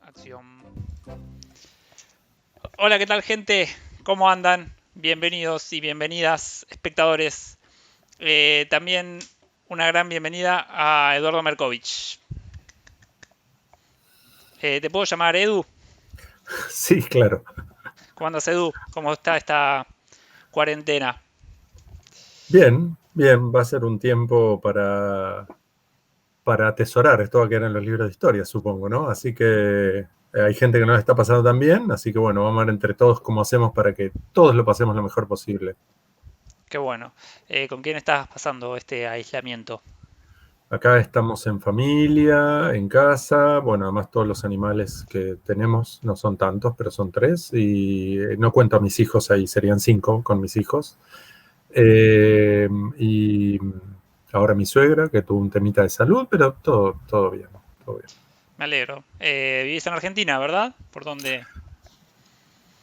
Acción. Hola, ¿qué tal, gente? ¿Cómo andan? Bienvenidos y bienvenidas, espectadores. También una gran bienvenida a Eduardo Merkovich. ¿Te puedo llamar Edu? Sí, claro. ¿Cómo andas, Edu? ¿Cómo está esta cuarentena? Bien, bien, va a ser un tiempo para atesorar. Esto va a quedar en los libros de historia, supongo, ¿no? Así que hay gente que no la está pasando tan bien, así que bueno, vamos a ver entre todos cómo hacemos para que todos lo pasemos lo mejor posible. Qué bueno. ¿Con quién estás pasando este aislamiento? Acá estamos en familia, en casa, bueno, además todos los animales que tenemos no son tantos, pero son tres, y no cuento a mis hijos ahí, serían cinco con mis hijos. Y ahora mi suegra, que tuvo un temita de salud, pero todo bien, todo bien. Me alegro. Vivís en Argentina, ¿verdad? ¿Por dónde?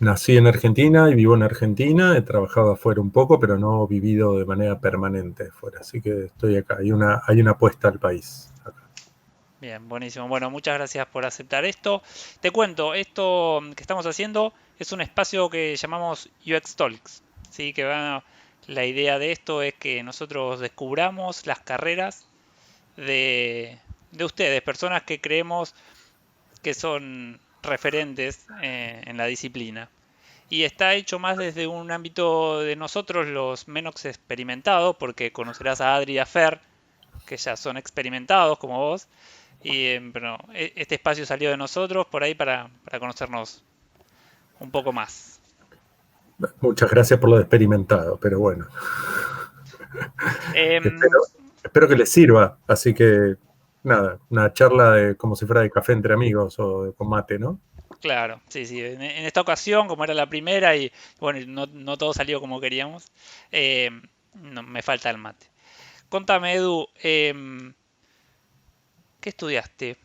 Nací en Argentina y vivo en Argentina, he trabajado afuera un poco, pero no he vivido de manera permanente afuera, así que estoy acá, hay una apuesta al país acá. Bien, buenísimo. Bueno, muchas gracias por aceptar esto. Te cuento, esto que estamos haciendo es un espacio que llamamos UX Talks. ¿Sí? La idea de esto es que nosotros descubramos las carreras de ustedes, personas que creemos que son referentes en la disciplina. Y está hecho más desde un ámbito de nosotros, los menos experimentados, porque conocerás a Adri y a Fer, que ya son experimentados como vos. Pero este espacio salió de nosotros por ahí para conocernos un poco más. Muchas gracias por lo de experimentado, pero bueno, Em, espero que les sirva, así que nada, una charla como si fuera de café entre amigos o con mate, ¿no? claro, sí, sí. En esta ocasión, como era la primera y bueno, no todo salió como queríamos, me falta el mate. Contame, Edu, ¿qué estudiaste?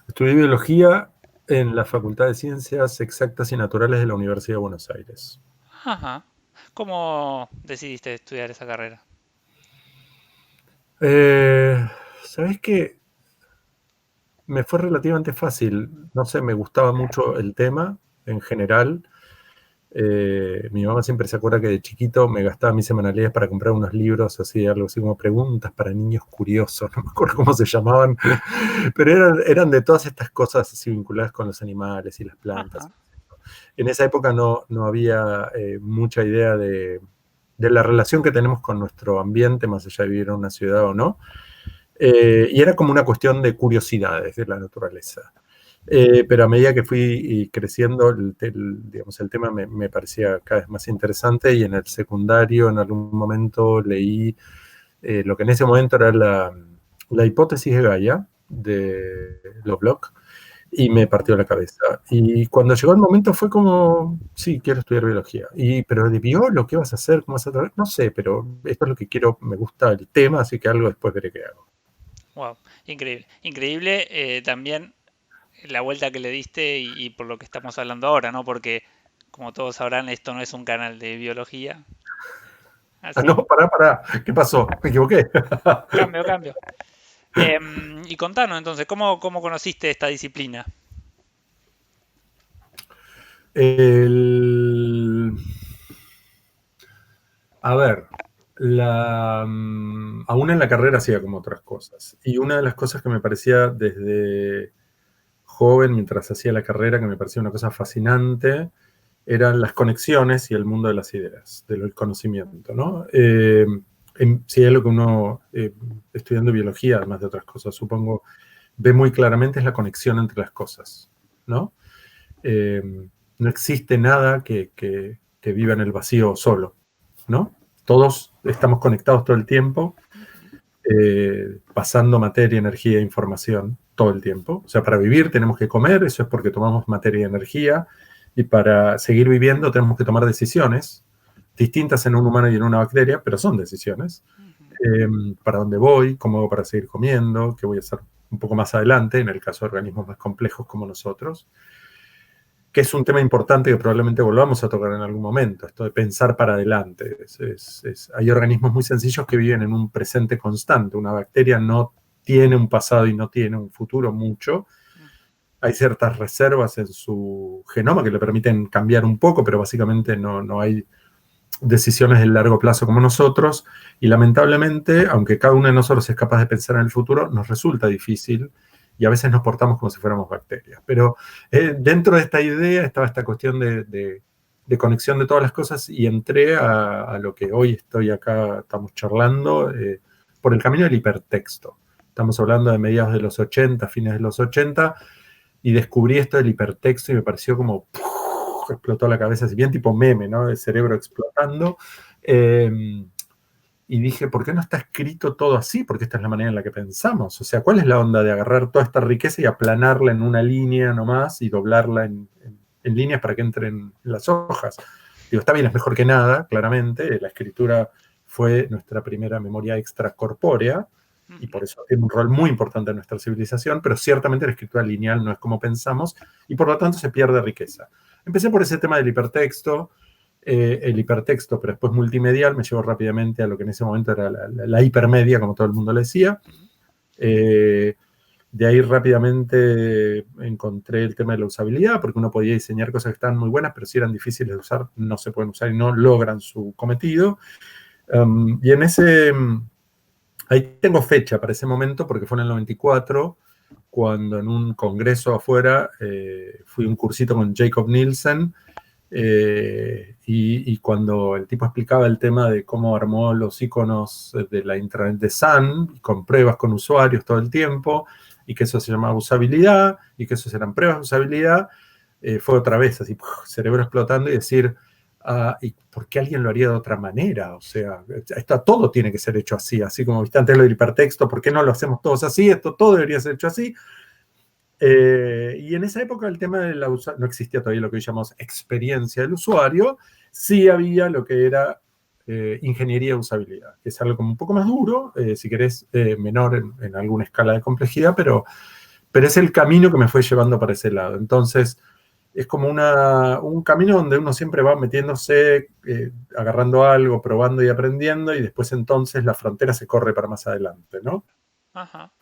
Estudié biología en la Facultad de Ciencias Exactas y Naturales de la Universidad de Buenos Aires. Ajá. ¿Cómo decidiste estudiar esa carrera? Eh, ¿Sabés qué? Me fue relativamente fácil. No sé, me gustaba mucho el tema en general. Mi mamá siempre se acuerda que de chiquito me gastaba mis semanalidades para comprar unos libros así, algo así como preguntas para niños curiosos, no me acuerdo cómo se llamaban, pero eran de todas estas cosas así vinculadas con los animales y las plantas. Ajá. En esa época no había mucha idea de la relación que tenemos con nuestro ambiente, más allá de vivir en una ciudad o no. Y era como una cuestión de curiosidades de la naturaleza. Pero a medida que fui creciendo, digamos, el tema me parecía cada vez más interesante y en el secundario en algún momento leí lo que en ese momento era la hipótesis de Gaia de Lovelock y me partió la cabeza. Y cuando llegó el momento fue como, sí, quiero estudiar biología. Pero de biólogo, ¿qué vas a hacer? ¿Cómo vas a trabajar? No sé, pero esto es lo que quiero, me gusta el tema, así que algo después veré qué hago. Wow, increíble. Increíble también la vuelta que le diste y por lo que estamos hablando ahora, ¿no? Porque, como todos sabrán, esto no es un canal de biología. Ah, Así, no, pará, ¿qué pasó? Me equivoqué. cambio. Y contanos entonces, ¿cómo conociste esta disciplina? El, a ver, aún en la carrera hacía como otras cosas. Y una de las cosas que me parecía desde joven, mientras hacía la carrera, que me parecía una cosa fascinante, eran las conexiones y el mundo de las ideas, del conocimiento, ¿no? Si hay algo que uno, estudiando biología, además de otras cosas, supongo, ve muy claramente es la conexión entre las cosas, ¿no? Eh, no existe nada que viva en el vacío solo, ¿no? Todos estamos conectados todo el tiempo, pasando materia, energía e información todo el tiempo. O sea, para vivir tenemos que comer, eso es porque tomamos materia y energía, y para seguir viviendo tenemos que tomar decisiones, distintas en un humano y en una bacteria, pero son decisiones. Eh, para dónde voy, cómo hago para seguir comiendo, qué voy a hacer un poco más adelante, en el caso de organismos más complejos como nosotros, que es un tema importante que probablemente volvamos a tocar en algún momento, esto de pensar para adelante. Hay organismos muy sencillos que viven en un presente constante. Una bacteria no tiene un pasado y no tiene un futuro mucho, hay ciertas reservas en su genoma que le permiten cambiar un poco, pero básicamente no hay decisiones de largo plazo como nosotros, y lamentablemente, aunque cada uno de nosotros es capaz de pensar en el futuro, nos resulta difícil y a veces nos portamos como si fuéramos bacterias. Pero dentro de esta idea estaba esta cuestión de conexión de todas las cosas y entré a lo que hoy estoy acá, estamos charlando, por el camino del hipertexto. Estamos hablando de mediados de los 80, fines de los 80, y descubrí esto del hipertexto y me pareció como explotó la cabeza, así bien tipo meme, ¿no? El cerebro explotando. Y dije, ¿por qué no está escrito todo así? Porque esta es la manera en la que pensamos. O sea, ¿cuál es la onda de agarrar toda esta riqueza y aplanarla en una línea nomás y doblarla en líneas para que entren en las hojas? Digo, está bien, es mejor que nada, claramente. La escritura fue nuestra primera memoria extracorpórea y por eso tiene un rol muy importante en nuestra civilización, pero ciertamente la escritura lineal no es como pensamos y por lo tanto se pierde riqueza. Empecé por ese tema del hipertexto. El hipertexto, pero después multimedial, me llevó rápidamente a lo que en ese momento era la hipermedia, como todo el mundo le decía. De ahí rápidamente encontré el tema de la usabilidad, porque uno podía diseñar cosas que estaban muy buenas, pero si eran difíciles de usar, no se pueden usar y no logran su cometido. Y en ese... Ahí tengo fecha para ese momento, porque fue en el 94, cuando en un congreso afuera fui a un cursito con Jacob Nielsen, y cuando el tipo explicaba el tema de cómo armó los iconos de la intranet de Sun, con pruebas con usuarios todo el tiempo, y que eso se llamaba usabilidad, y que eso eran pruebas de usabilidad, fue otra vez así, cerebro explotando y decir, ¿y por qué alguien lo haría de otra manera? O sea, todo tiene que ser hecho así, así como viste antes lo del hipertexto, ¿por qué no lo hacemos todos así? Esto todo debería ser hecho así. Y en esa época el tema de no existía todavía lo que hoy llamamos experiencia del usuario, sí había lo que era ingeniería de usabilidad, que es algo como un poco más duro, si querés, menor en alguna escala de complejidad, pero es el camino que me fue llevando para ese lado. Entonces, es como un camino donde uno siempre va metiéndose, agarrando algo, probando y aprendiendo, y después entonces la frontera se corre para más adelante, ¿no? Ajá.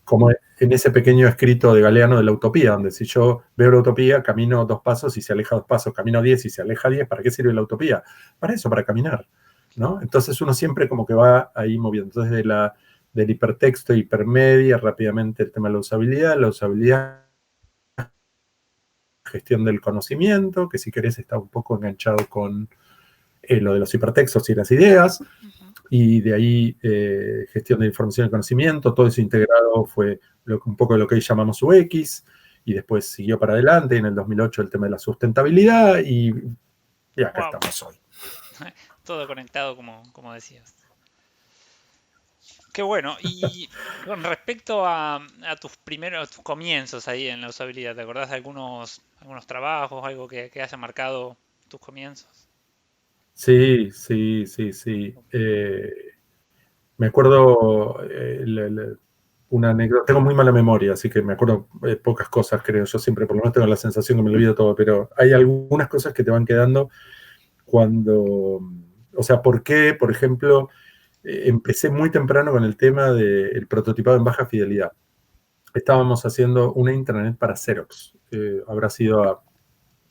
Como en ese pequeño escrito de Galeano de la utopía, donde si yo veo la utopía, camino 2 pasos y se aleja 2 pasos, camino 10 y se aleja 10, ¿para qué sirve la utopía? Para eso, para caminar, ¿no? Entonces uno siempre como que va ahí moviendo. Entonces del hipertexto, hipermedia, rápidamente el tema de la usabilidad, gestión del conocimiento, que si querés está un poco enganchado con lo de los hipertextos y las ideas, y de ahí gestión de información y conocimiento, todo eso integrado fue un poco de lo que hoy llamamos UX, y después siguió para adelante, y en el 2008 el tema de la sustentabilidad, y acá estamos hoy. Todo conectado, como decías. Qué bueno. Y con respecto a tus comienzos ahí en la usabilidad, ¿te acordás de algunos trabajos, algo que haya marcado tus comienzos? Sí. Me acuerdo una anécdota. Tengo muy mala memoria, así que me acuerdo pocas cosas, creo. Yo siempre, por lo menos, tengo la sensación que me olvido todo, pero hay algunas cosas que te van quedando cuando. O sea, ¿por qué, por ejemplo, empecé muy temprano con el tema del prototipado en baja fidelidad? Estábamos haciendo una intranet para Xerox. Habrá sido a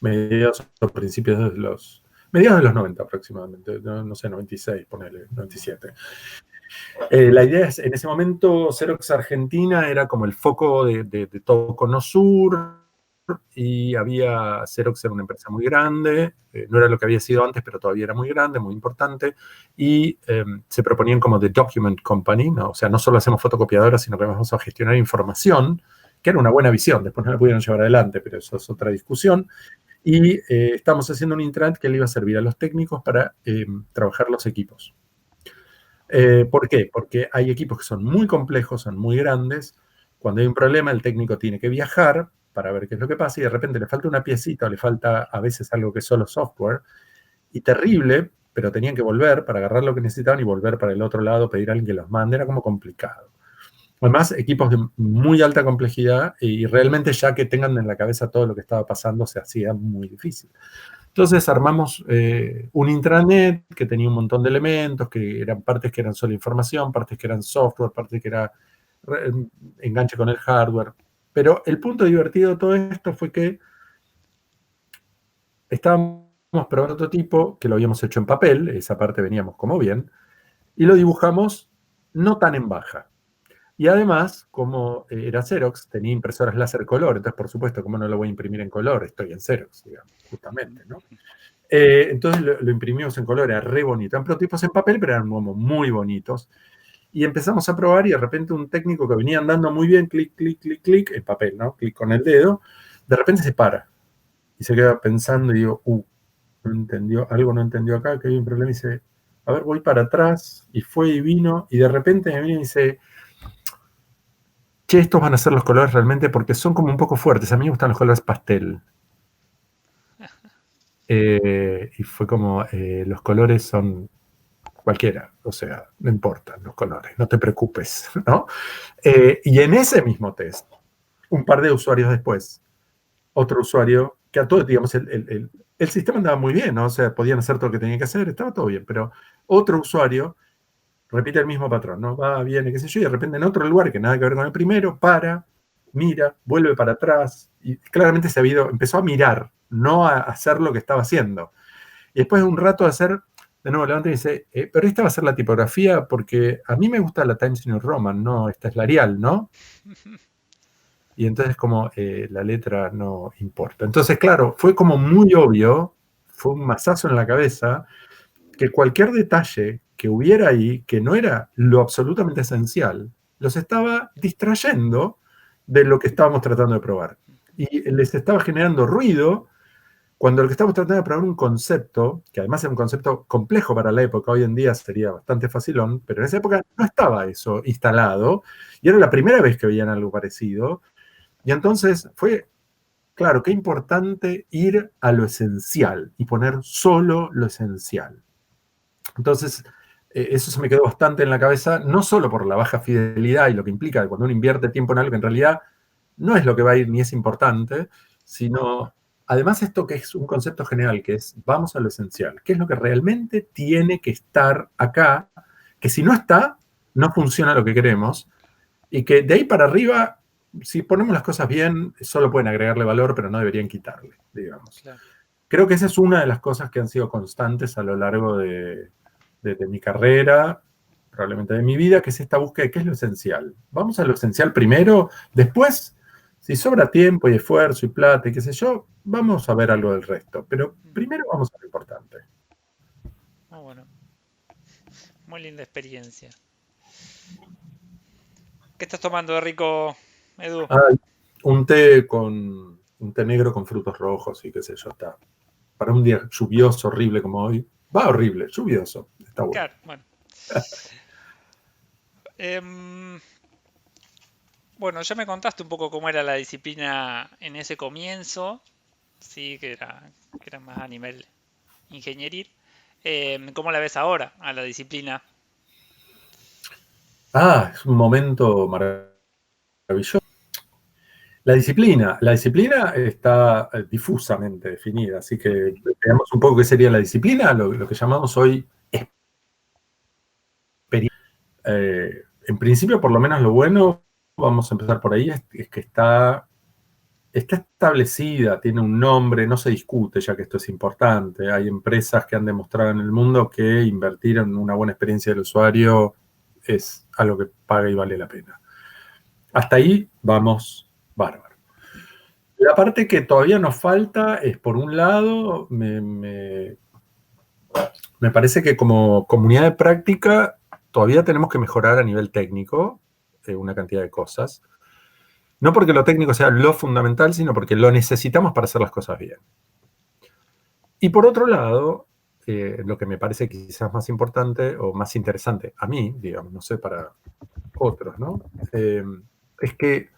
mediados o principios de los 90 aproximadamente, no sé, 96, ponele, 97. La idea es, en ese momento, Xerox Argentina era como el foco de todo Cono Sur, y Xerox era una empresa muy grande, no era lo que había sido antes, pero todavía era muy grande, muy importante, y se proponían como The Document Company, ¿no? O sea, no solo hacemos fotocopiadoras, sino que vamos a gestionar información, que era una buena visión, después no la pudieron llevar adelante, pero eso es otra discusión. Y estamos haciendo un intranet que le iba a servir a los técnicos para trabajar los equipos. ¿Por qué? Porque hay equipos que son muy complejos, son muy grandes. Cuando hay un problema, el técnico tiene que viajar para ver qué es lo que pasa, y de repente le falta una piecita o le falta a veces algo que es solo software, y terrible, pero tenían que volver para agarrar lo que necesitaban y volver para el otro lado, pedir a alguien que los mande, era como complicado. Además, equipos de muy alta complejidad, y realmente ya que tengan en la cabeza todo lo que estaba pasando, se hacía muy difícil. Entonces armamos un intranet que tenía un montón de elementos, que eran partes que eran solo información, partes que eran software, partes que era enganche con el hardware. Pero el punto divertido de todo esto fue que estábamos probando prototipo, que lo habíamos hecho en papel, esa parte veníamos como bien, y lo dibujamos no tan en baja. Y además, como era Xerox, tenía impresoras láser color, entonces por supuesto, ¿cómo no lo voy a imprimir en color? Estoy en Xerox, digamos, justamente, ¿no? Entonces lo imprimimos en color, era re bonito. Eran prototipos en papel, pero eran como muy bonitos. Y empezamos a probar y de repente un técnico que venía andando muy bien, clic, clic, clic, clic, en papel, ¿no? Clic con el dedo, de repente se para y se queda pensando y digo, no entendió, algo no entendió acá, que hay un problema, y dice, a ver, voy para atrás, y fue y vino, y de repente me viene y dice, che, estos van a ser los colores realmente porque son como un poco fuertes, a mí me gustan los colores pastel. Y fue como, los colores son cualquiera, o sea, no importan los colores, no te preocupes, ¿no? Y en ese mismo test, un par de usuarios después, otro usuario, que a todo, digamos, el sistema andaba muy bien, ¿no? O sea, podían hacer todo lo que tenían que hacer, estaba todo bien, pero otro usuario repite el mismo patrón, ¿no? Va, viene, qué sé yo, y de repente en otro lugar que nada que ver con el primero, para, mira, vuelve para atrás, y claramente empezó a mirar, no a hacer lo que estaba haciendo. Y después de un rato de hacer, de nuevo levanta y dice, pero esta va a ser la tipografía porque a mí me gusta la Times New Roman, no, esta es la Arial, ¿no? Y entonces como la letra no importa. Entonces, claro, fue como muy obvio, fue un mazazo en la cabeza, que cualquier detalle que hubiera ahí, que no era lo absolutamente esencial, los estaba distrayendo de lo que estábamos tratando de probar. Y les estaba generando ruido cuando lo que estábamos tratando de probar un concepto, que además era un concepto complejo para la época, hoy en día sería bastante facilón, pero en esa época no estaba eso instalado, y era la primera vez que veían algo parecido. Y entonces fue, claro, qué importante ir a lo esencial y poner solo lo esencial. Entonces, eso se me quedó bastante en la cabeza, no solo por la baja fidelidad y lo que implica que cuando uno invierte tiempo en algo que en realidad no es lo que va a ir ni es importante, sino además esto que es un concepto general, que es vamos a lo esencial, qué es lo que realmente tiene que estar acá, que si no está, no funciona lo que queremos, y que de ahí para arriba, si ponemos las cosas bien, solo pueden agregarle valor, pero no deberían quitarle, digamos. Claro. Creo que esa es una de las cosas que han sido constantes a lo largo de mi carrera, probablemente de mi vida, que es esta búsqueda de qué es lo esencial. Vamos a lo esencial primero, después, si sobra tiempo y esfuerzo y plata y qué sé yo, vamos a ver algo del resto. Pero primero vamos a lo importante. Muy bueno. Muy linda experiencia. ¿Qué estás tomando de rico, Edu? Un té negro con frutos rojos y qué sé yo, está. Para un día lluvioso, horrible como hoy. Va horrible, lluvioso. Está bueno. Claro, bueno. Bueno, ya me contaste un poco cómo era la disciplina en ese comienzo, sí, que era más a nivel ingenieril. ¿Cómo la ves ahora a la disciplina? Es un momento maravilloso. La disciplina está difusamente definida, así que veamos un poco qué sería la disciplina, lo que llamamos hoy experiencia. En principio, por lo menos lo bueno, vamos a empezar por ahí, es que está establecida, tiene un nombre, no se discute, ya que esto es importante. Hay empresas que han demostrado en el mundo que invertir en una buena experiencia del usuario es algo que paga y vale la pena. Hasta ahí vamos bárbaro. La parte que todavía nos falta es, por un lado, me parece que como comunidad de práctica todavía tenemos que mejorar a nivel técnico una cantidad de cosas. No porque lo técnico sea lo fundamental, sino porque lo necesitamos para hacer las cosas bien. Y por otro lado, lo que me parece quizás más importante o más interesante a mí, digamos, no sé, para otros, ¿no? Es que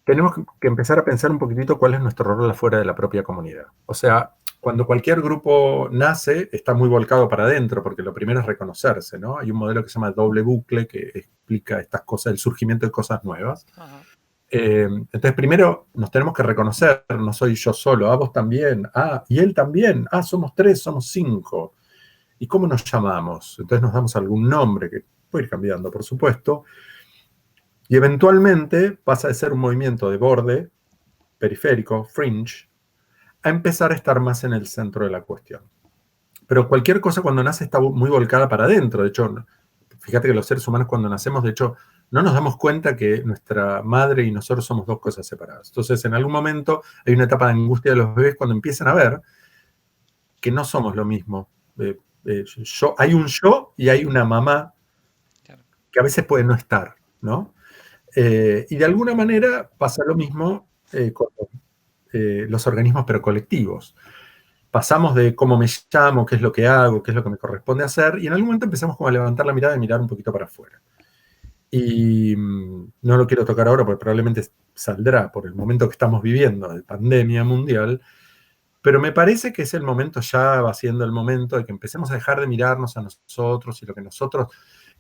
tenemos que empezar a pensar un poquitito cuál es nuestro rol afuera de la propia comunidad. O sea, cuando cualquier grupo nace, está muy volcado para adentro, porque lo primero es reconocerse, ¿no? Hay un modelo que se llama doble bucle que explica estas cosas, el surgimiento de cosas nuevas. Ajá. Entonces, primero nos tenemos que reconocer, no soy yo solo, vos también, y él también, somos 3, somos 5. ¿Y cómo nos llamamos? Entonces nos damos algún nombre, que puede ir cambiando, por supuesto. Y eventualmente pasa de ser un movimiento de borde, periférico, fringe, a empezar a estar más en el centro de la cuestión. Pero cualquier cosa cuando nace está muy volcada para adentro. De hecho, fíjate que los seres humanos cuando nacemos, de hecho, no nos damos cuenta que nuestra madre y nosotros somos dos cosas separadas. Entonces, en algún momento hay una etapa de angustia de los bebés cuando empiezan a ver que no somos lo mismo. Hay un yo y hay una mamá que a veces puede no estar, ¿no? Y de alguna manera pasa lo mismo con los organismos, pero colectivos. Pasamos de cómo me llamo, qué es lo que hago, qué es lo que me corresponde hacer, y en algún momento empezamos como a levantar la mirada y mirar un poquito para afuera. Y no lo quiero tocar ahora porque probablemente saldrá por el momento que estamos viviendo de pandemia mundial, pero me parece que es el momento, ya va siendo el momento de que empecemos a dejar de mirarnos a nosotros y lo que nosotros,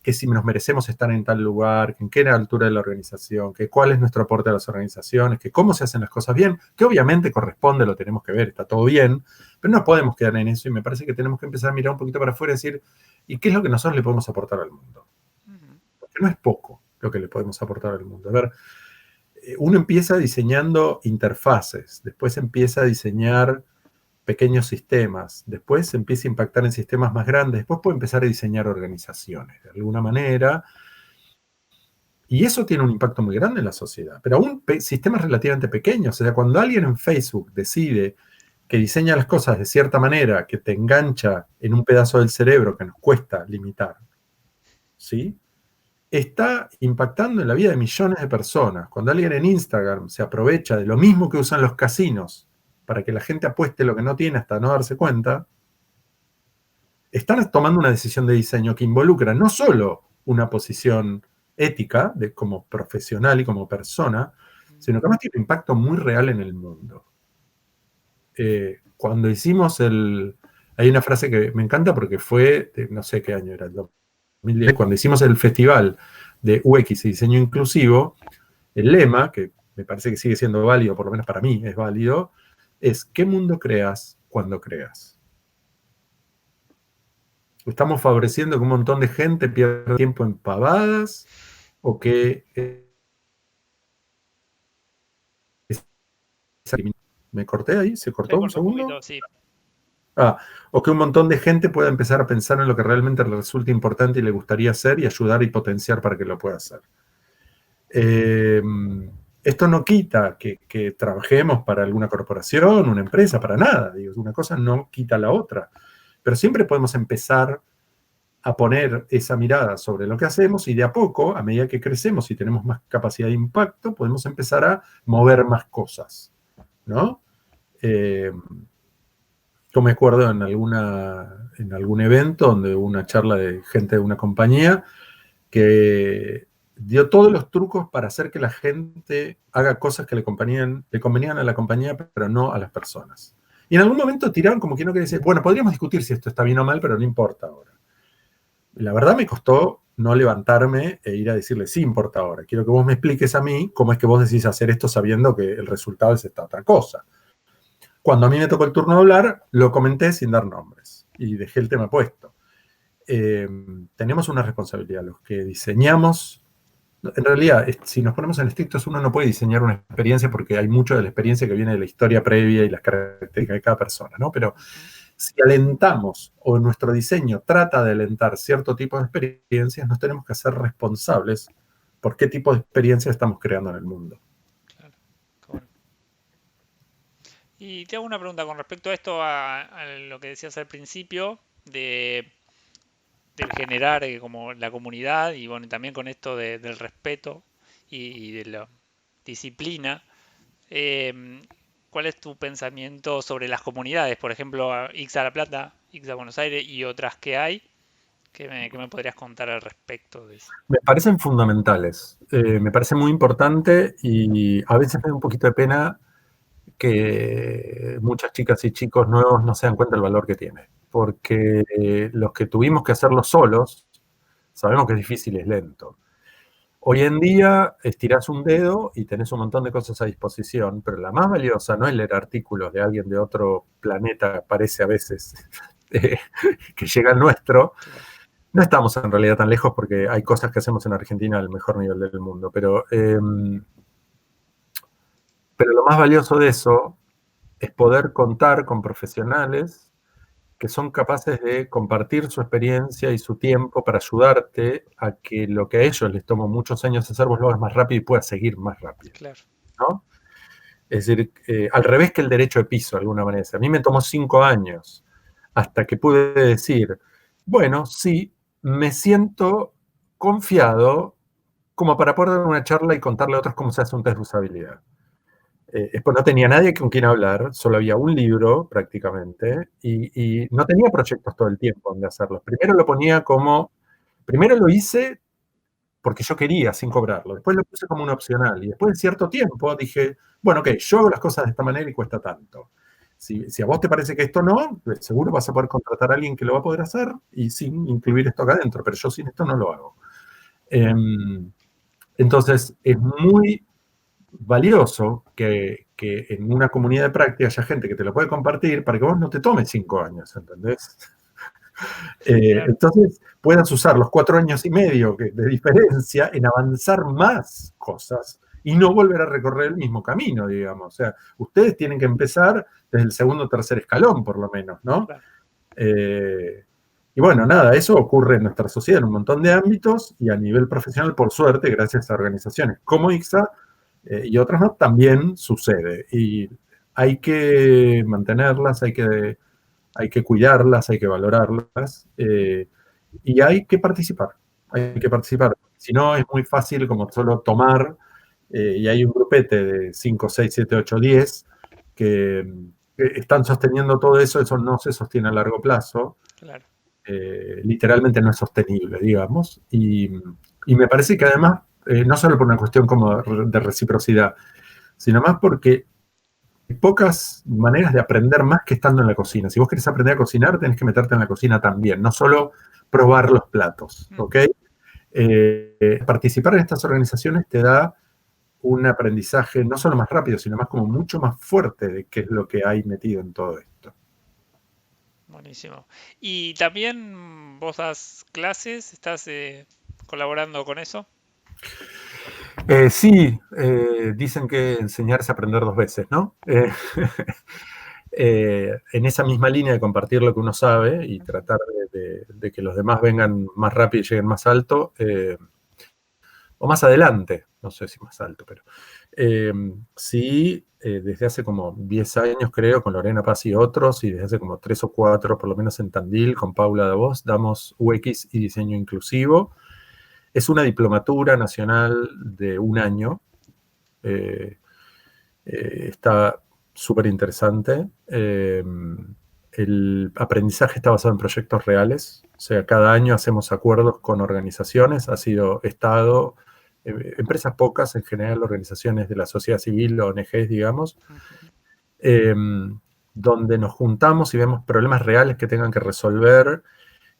que si nos merecemos estar en tal lugar, que en qué altura de la organización, que cuál es nuestro aporte a las organizaciones, que cómo se hacen las cosas bien, que obviamente corresponde, lo tenemos que ver, está todo bien, pero no podemos quedar en eso y me parece que tenemos que empezar a mirar un poquito para afuera y decir, ¿y qué es lo que nosotros le podemos aportar al mundo? Porque no es poco lo que le podemos aportar al mundo. A ver, uno empieza diseñando interfaces, después empieza a diseñar pequeños sistemas, después se empieza a impactar en sistemas más grandes, después puede empezar a diseñar organizaciones de alguna manera, y eso tiene un impacto muy grande en la sociedad, pero aún sistemas relativamente pequeños, o sea, cuando alguien en Facebook decide que diseña las cosas de cierta manera, que te engancha en un pedazo del cerebro que nos cuesta limitar, ¿sí? Está impactando en la vida de millones de personas. Cuando alguien en Instagram se aprovecha de lo mismo que usan los casinos para que la gente apueste lo que no tiene hasta no darse cuenta, están tomando una decisión de diseño que involucra no solo una posición ética como profesional y como persona, sino que además tiene un impacto muy real en el mundo. Cuando hicimos hay una frase que me encanta porque fue, no sé qué año era, el 2010, cuando hicimos el festival de UX y diseño inclusivo, el lema, que me parece que sigue siendo válido, por lo menos para mí es válido, es ¿qué mundo creas cuando creas? ¿Estamos favoreciendo que un montón de gente pierda tiempo en pavadas o que ¿me corté ahí? ¿Se cortó un segundo? Un poquito, sí. O que un montón de gente pueda empezar a pensar en lo que realmente le resulta importante y le gustaría hacer y ayudar y potenciar para que lo pueda hacer. Esto no quita que trabajemos para alguna corporación, una empresa, para nada. Digo, una cosa no quita la otra. Pero siempre podemos empezar a poner esa mirada sobre lo que hacemos y de a poco, a medida que crecemos y tenemos más capacidad de impacto, podemos empezar a mover más cosas, ¿no? Yo me acuerdo en algún evento donde hubo una charla de gente de una compañía que dio todos los trucos para hacer que la gente haga cosas que le convenían a la compañía, pero no a las personas. Y en algún momento tiraron como que no quería decir, bueno, podríamos discutir si esto está bien o mal, pero no importa ahora. La verdad me costó no levantarme e ir a decirle, sí importa ahora. Quiero que vos me expliques a mí cómo es que vos decís hacer esto sabiendo que el resultado es esta otra cosa. Cuando a mí me tocó el turno de hablar, lo comenté sin dar nombres y dejé el tema puesto. Tenemos una responsabilidad, los que diseñamos, en realidad, si nos ponemos en estrictos, uno no puede diseñar una experiencia porque hay mucho de la experiencia que viene de la historia previa y las características de cada persona, ¿no? Pero si alentamos o nuestro diseño trata de alentar cierto tipo de experiencias, nos tenemos que hacer responsables por qué tipo de experiencia estamos creando en el mundo. Claro. Cool. Y te hago una pregunta con respecto a esto, a lo que decías al principio, del generar como la comunidad y bueno, también con esto del respeto y de la disciplina. ¿Cuál es tu pensamiento sobre las comunidades? Por ejemplo, ICSA La Plata, ICSA Buenos Aires y otras que hay. ¿Qué me podrías contar al respecto de eso? Me parecen fundamentales, me parece muy importante y a veces me da un poquito de pena que muchas chicas y chicos nuevos no se dan cuenta del valor que tiene, porque los que tuvimos que hacerlo solos, sabemos que es difícil y es lento. Hoy en día estirás un dedo y tenés un montón de cosas a disposición, pero la más valiosa no es leer artículos de alguien de otro planeta, parece a veces, que llega al nuestro, No estamos en realidad tan lejos porque hay cosas que hacemos en Argentina al mejor nivel del mundo, pero lo más valioso de eso es poder contar con profesionales que son capaces de compartir su experiencia y su tiempo para ayudarte a que lo que a ellos les tomó muchos años hacer, vos lo hagas más rápido y puedas seguir más rápido, Claro. ¿no? Es decir, al revés que el derecho de piso, de alguna manera. A mí me tomó 5 años hasta que pude decir, bueno, sí, me siento confiado como para poder dar una charla y contarle a otros cómo se hace un test de usabilidad. Después no tenía nadie con quien hablar, solo había un libro prácticamente, y no tenía proyectos todo el tiempo donde hacerlos. Primero lo hice porque yo quería, sin cobrarlo. Después lo puse como un opcional. Y después de cierto tiempo dije, bueno, ok, yo hago las cosas de esta manera y cuesta tanto. Si a vos te parece que esto no, pues seguro vas a poder contratar a alguien que lo va a poder hacer y sin incluir esto acá adentro, pero yo sin esto no lo hago. Entonces, es muy valioso que en una comunidad de práctica haya gente que te lo puede compartir para que vos no te tomes 5 años, ¿entendés? Claro. Entonces, puedas usar los 4 años y medio de diferencia en avanzar más cosas y no volver a recorrer el mismo camino, digamos. O sea, ustedes tienen que empezar desde el segundo o tercer escalón, por lo menos, ¿no? Claro. Y bueno, nada, eso ocurre en nuestra sociedad en un montón de ámbitos y a nivel profesional, por suerte, gracias a organizaciones como ICSA y otras más, también sucede. Y hay que mantenerlas, hay que cuidarlas, hay que valorarlas y hay que participar. Hay que participar. Si no, es muy fácil como solo tomar y hay un grupete de 5, 6, 7, 8, 10 que están sosteniendo todo eso, eso no se sostiene a largo plazo. Claro. Literalmente no es sostenible, digamos. Y me parece que además, no solo por una cuestión como de reciprocidad, sino más porque hay pocas maneras de aprender más que estando en la cocina. Si vos querés aprender a cocinar, tenés que meterte en la cocina también, no solo probar los platos, ¿ok? Participar en estas organizaciones te da un aprendizaje no solo más rápido, sino más como mucho más fuerte de qué es lo que hay metido en todo esto. Buenísimo. Y también vos das clases, estás colaborando con eso. Sí, dicen que enseñar es aprender 2 veces, ¿no? En esa misma línea de compartir lo que uno sabe y tratar de que los demás vengan más rápido y lleguen más alto, o más adelante, no sé si más alto, pero sí, desde hace como 10 años creo, con Lorena Paz y otros, y desde hace como 3 o 4, por lo menos en Tandil, con Paula Davos, damos UX y diseño inclusivo. Es una diplomatura nacional de 1 año. Está súper interesante. El aprendizaje está basado en proyectos reales. O sea, cada año hacemos acuerdos con organizaciones, ha sido Estado, empresas pocas, en general organizaciones de la sociedad civil, ONGs, digamos, donde nos juntamos y vemos problemas reales que tengan que resolver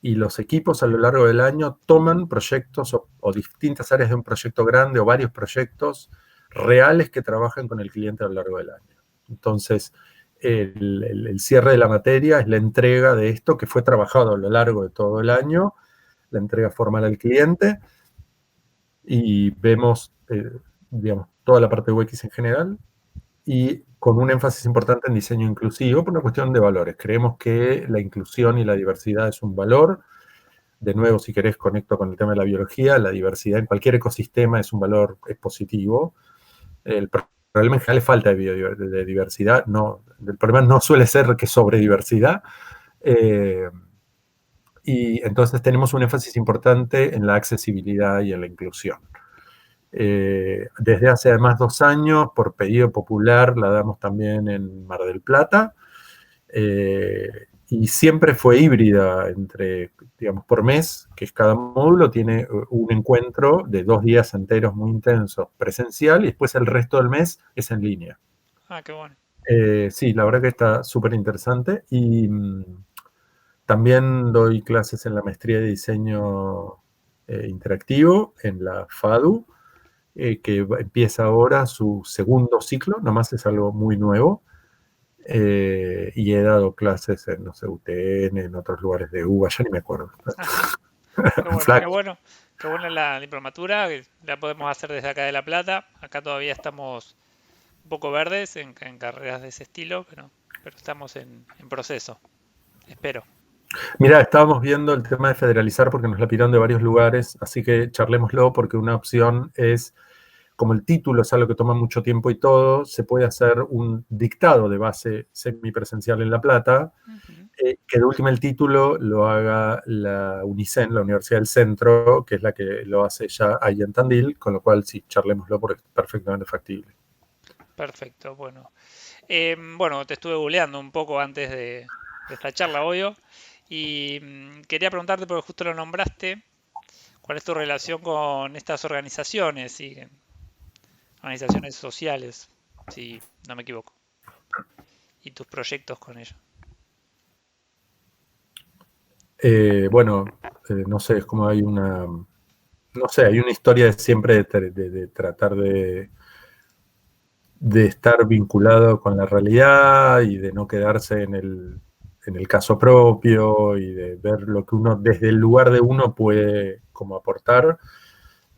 y los equipos a lo largo del año toman proyectos o distintas áreas de un proyecto grande o varios proyectos reales que trabajan con el cliente a lo largo del año. Entonces, el cierre de la materia es la entrega de esto que fue trabajado a lo largo de todo el año, la entrega formal al cliente, y vemos, digamos, toda la parte de UX en general, y con un énfasis importante en diseño inclusivo por una cuestión de valores. Creemos que la inclusión y la diversidad es un valor. De nuevo, si querés, conecto con el tema de la biología. La diversidad en cualquier ecosistema es un valor, es positivo. El problema en general es falta de diversidad. No, el problema no suele ser que sobre diversidad. Y entonces tenemos un énfasis importante en la accesibilidad y en la inclusión. Desde hace además 2 años, por pedido popular, la damos también en Mar del Plata. Y siempre fue híbrida entre, digamos, por mes, que es cada módulo, tiene un encuentro de 2 días enteros muy intensos presencial y después el resto del mes es en línea. Ah, qué bueno. Sí, la verdad que está súper interesante y también doy clases en la maestría de diseño interactivo en la FADU, que empieza ahora su segundo ciclo, nomás es algo muy nuevo. Y he dado clases en, no sé, UTN, en otros lugares de UBA, ya ni me acuerdo. Qué bueno, qué Flash. bueno. Qué buena la diplomatura, que la podemos hacer desde acá de La Plata. Acá todavía estamos un poco verdes en carreras de ese estilo, pero estamos en proceso. Espero. Mira, estábamos viendo el tema de federalizar porque nos la pidieron de varios lugares, así que charlémoslo porque una opción es, como el título es algo que toma mucho tiempo y todo, se puede hacer un dictado de base semipresencial en La Plata, Ujú. que de última el título lo haga la UNICEN, la Universidad del Centro, que es la que lo hace ya ahí en Tandil, con lo cual sí, charlémoslo porque es perfectamente factible. Perfecto, bueno. Bueno, te estuve googleando un poco antes de esta charla, obvio, y quería preguntarte, porque justo lo nombraste, ¿cuál es tu relación con estas organizaciones, sí, organizaciones sociales, si no me equivoco, y tus proyectos con ellos? Bueno, no sé, es como hay no sé, hay una historia de siempre de tratar de estar vinculado con la realidad y de no quedarse en el caso propio y de ver lo que uno, desde el lugar de uno puede como aportar.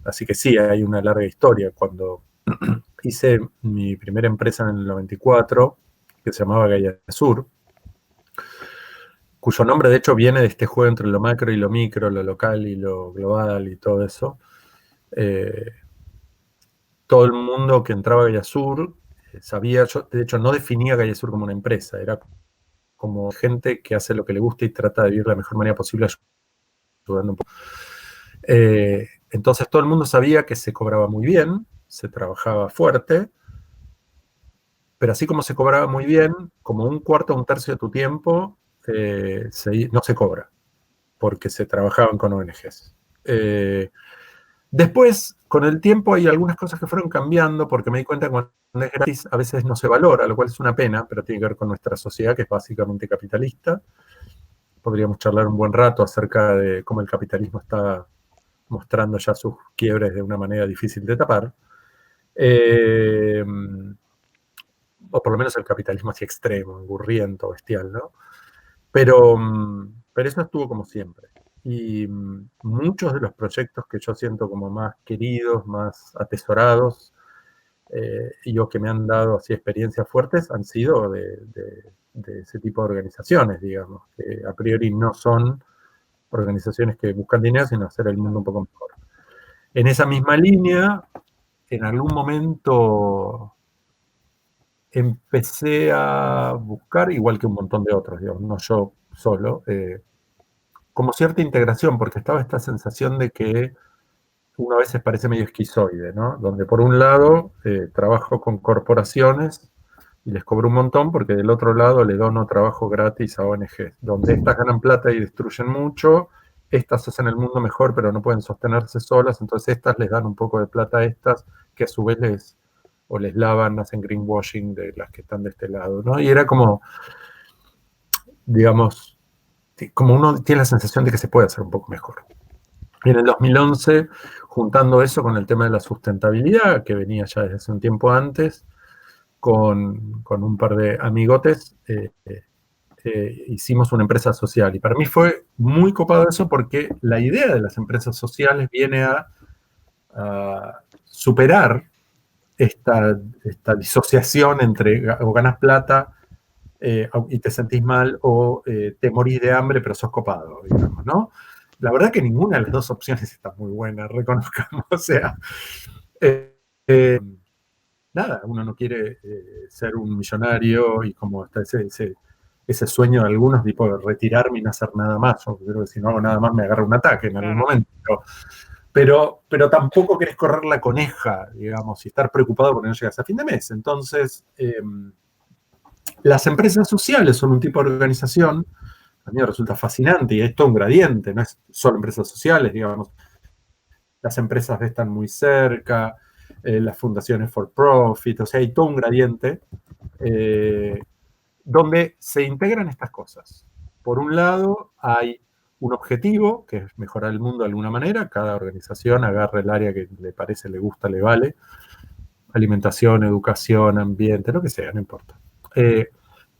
Así que sí, hay una larga historia. Cuando hice mi primera empresa en el 94, que se llamaba Gaia Sur, cuyo nombre de hecho viene de este juego entre lo macro y lo micro, lo local y lo global y todo eso. Eh, Todo el mundo que entraba a Gaia Sur sabía, yo de hecho no definía Gaia Sur como una empresa, era como gente que hace lo que le gusta y trata de vivir la mejor manera posible ayudando un poco. Entonces todo el mundo sabía que se cobraba muy bien, se trabajaba fuerte, pero así como se cobraba muy bien, como un cuarto o un tercio de tu tiempo no se cobra, porque se trabajaban con ONGs. Después, con el tiempo, hay algunas cosas que fueron cambiando, porque me di cuenta que cuando es gratis a veces no se valora, lo cual es una pena, pero tiene que ver con nuestra sociedad, que es básicamente capitalista. Podríamos charlar un buen rato acerca de cómo el capitalismo está mostrando ya sus quiebres de una manera difícil de tapar. Eh, o por lo menos el capitalismo así extremo, engurriento, bestial, ¿no? Pero eso estuvo como siempre. Y muchos de los proyectos que yo siento como más queridos, más atesorados, y o que me han dado así experiencias fuertes, han sido de ese tipo de organizaciones, digamos, que a priori no son organizaciones que buscan dinero, sino hacer el mundo un poco mejor. En esa misma línea, en algún momento empecé a buscar, igual que un montón de otros, digamos, no yo solo, como cierta integración, porque estaba esta sensación de que uno a veces parece medio esquizoide, ¿no? Donde por un lado trabajo con corporaciones y les cobro un montón, porque del otro lado le dono trabajo gratis a ONG, donde estas ganan plata y destruyen mucho, estas hacen el mundo mejor, pero no pueden sostenerse solas, entonces estas les dan un poco de plata a estas, que a su vez o les lavan, hacen greenwashing de las que están de este lado, ¿no? Y era como, digamos, como uno tiene la sensación de que se puede hacer un poco mejor. Y en el 2011, juntando eso con el tema de la sustentabilidad, que venía ya desde hace un tiempo antes, con un par de amigotes, hicimos una empresa social. Y para mí fue muy copado eso porque la idea de las empresas sociales viene a superar esta disociación entre o ganas plata y te sentís mal o te morís de hambre pero sos copado, digamos, ¿no? La verdad que ninguna de las dos opciones está muy buena, reconozcamos. O sea, eh, eh, nada, uno no quiere ser un millonario y como está ese sueño de algunos, tipo de retirarme y no hacer nada más. Yo creo que si no hago nada más me agarra un ataque en algún Claro. momento. Pero tampoco querés correr la coneja, digamos, y estar preocupado porque no llegas a fin de mes. Entonces, las empresas sociales son un tipo de organización, a mí me resulta fascinante y es todo un gradiente, no es solo empresas sociales, digamos. Las empresas están muy cerca, las fundaciones for profit, o sea, hay todo un gradiente eh, donde se integran estas cosas. Por un lado, hay un objetivo, que es mejorar el mundo de alguna manera, cada organización agarra el área que le parece, le gusta, le vale, alimentación, educación, ambiente, lo que sea, no importa.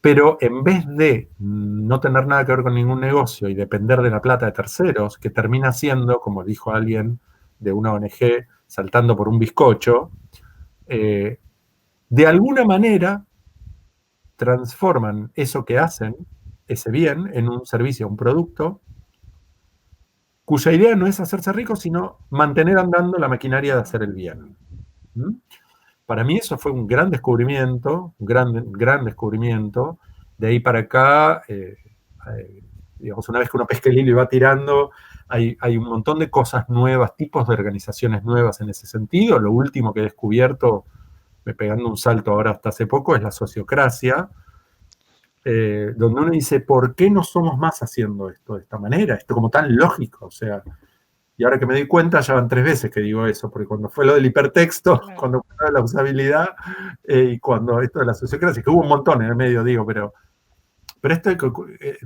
pero en vez de no tener nada que ver con ningún negocio y depender de la plata de terceros, que termina siendo, como dijo alguien de una ONG, saltando por un bizcocho, de alguna manera transforman eso que hacen, ese bien, en un servicio, un producto, cuya idea no es hacerse rico, sino mantener andando la maquinaria de hacer el bien. ¿Mm? Para mí eso fue un gran descubrimiento, un gran descubrimiento. De ahí para acá, digamos, una vez que uno pesca el hilo y va tirando, hay un montón de cosas nuevas, tipos de organizaciones nuevas en ese sentido. Lo último que he descubierto, me pegando un salto ahora hasta hace poco, es la sociocracia, donde uno dice, ¿por qué no somos más haciendo esto de esta manera? Esto como tan lógico, o sea, y ahora que me di cuenta, ya van 3 veces que digo eso, porque cuando fue lo del hipertexto, Claro. cuando fue la usabilidad, y cuando esto de la sociocracia, que hubo un montón en el medio, digo, pero esto hay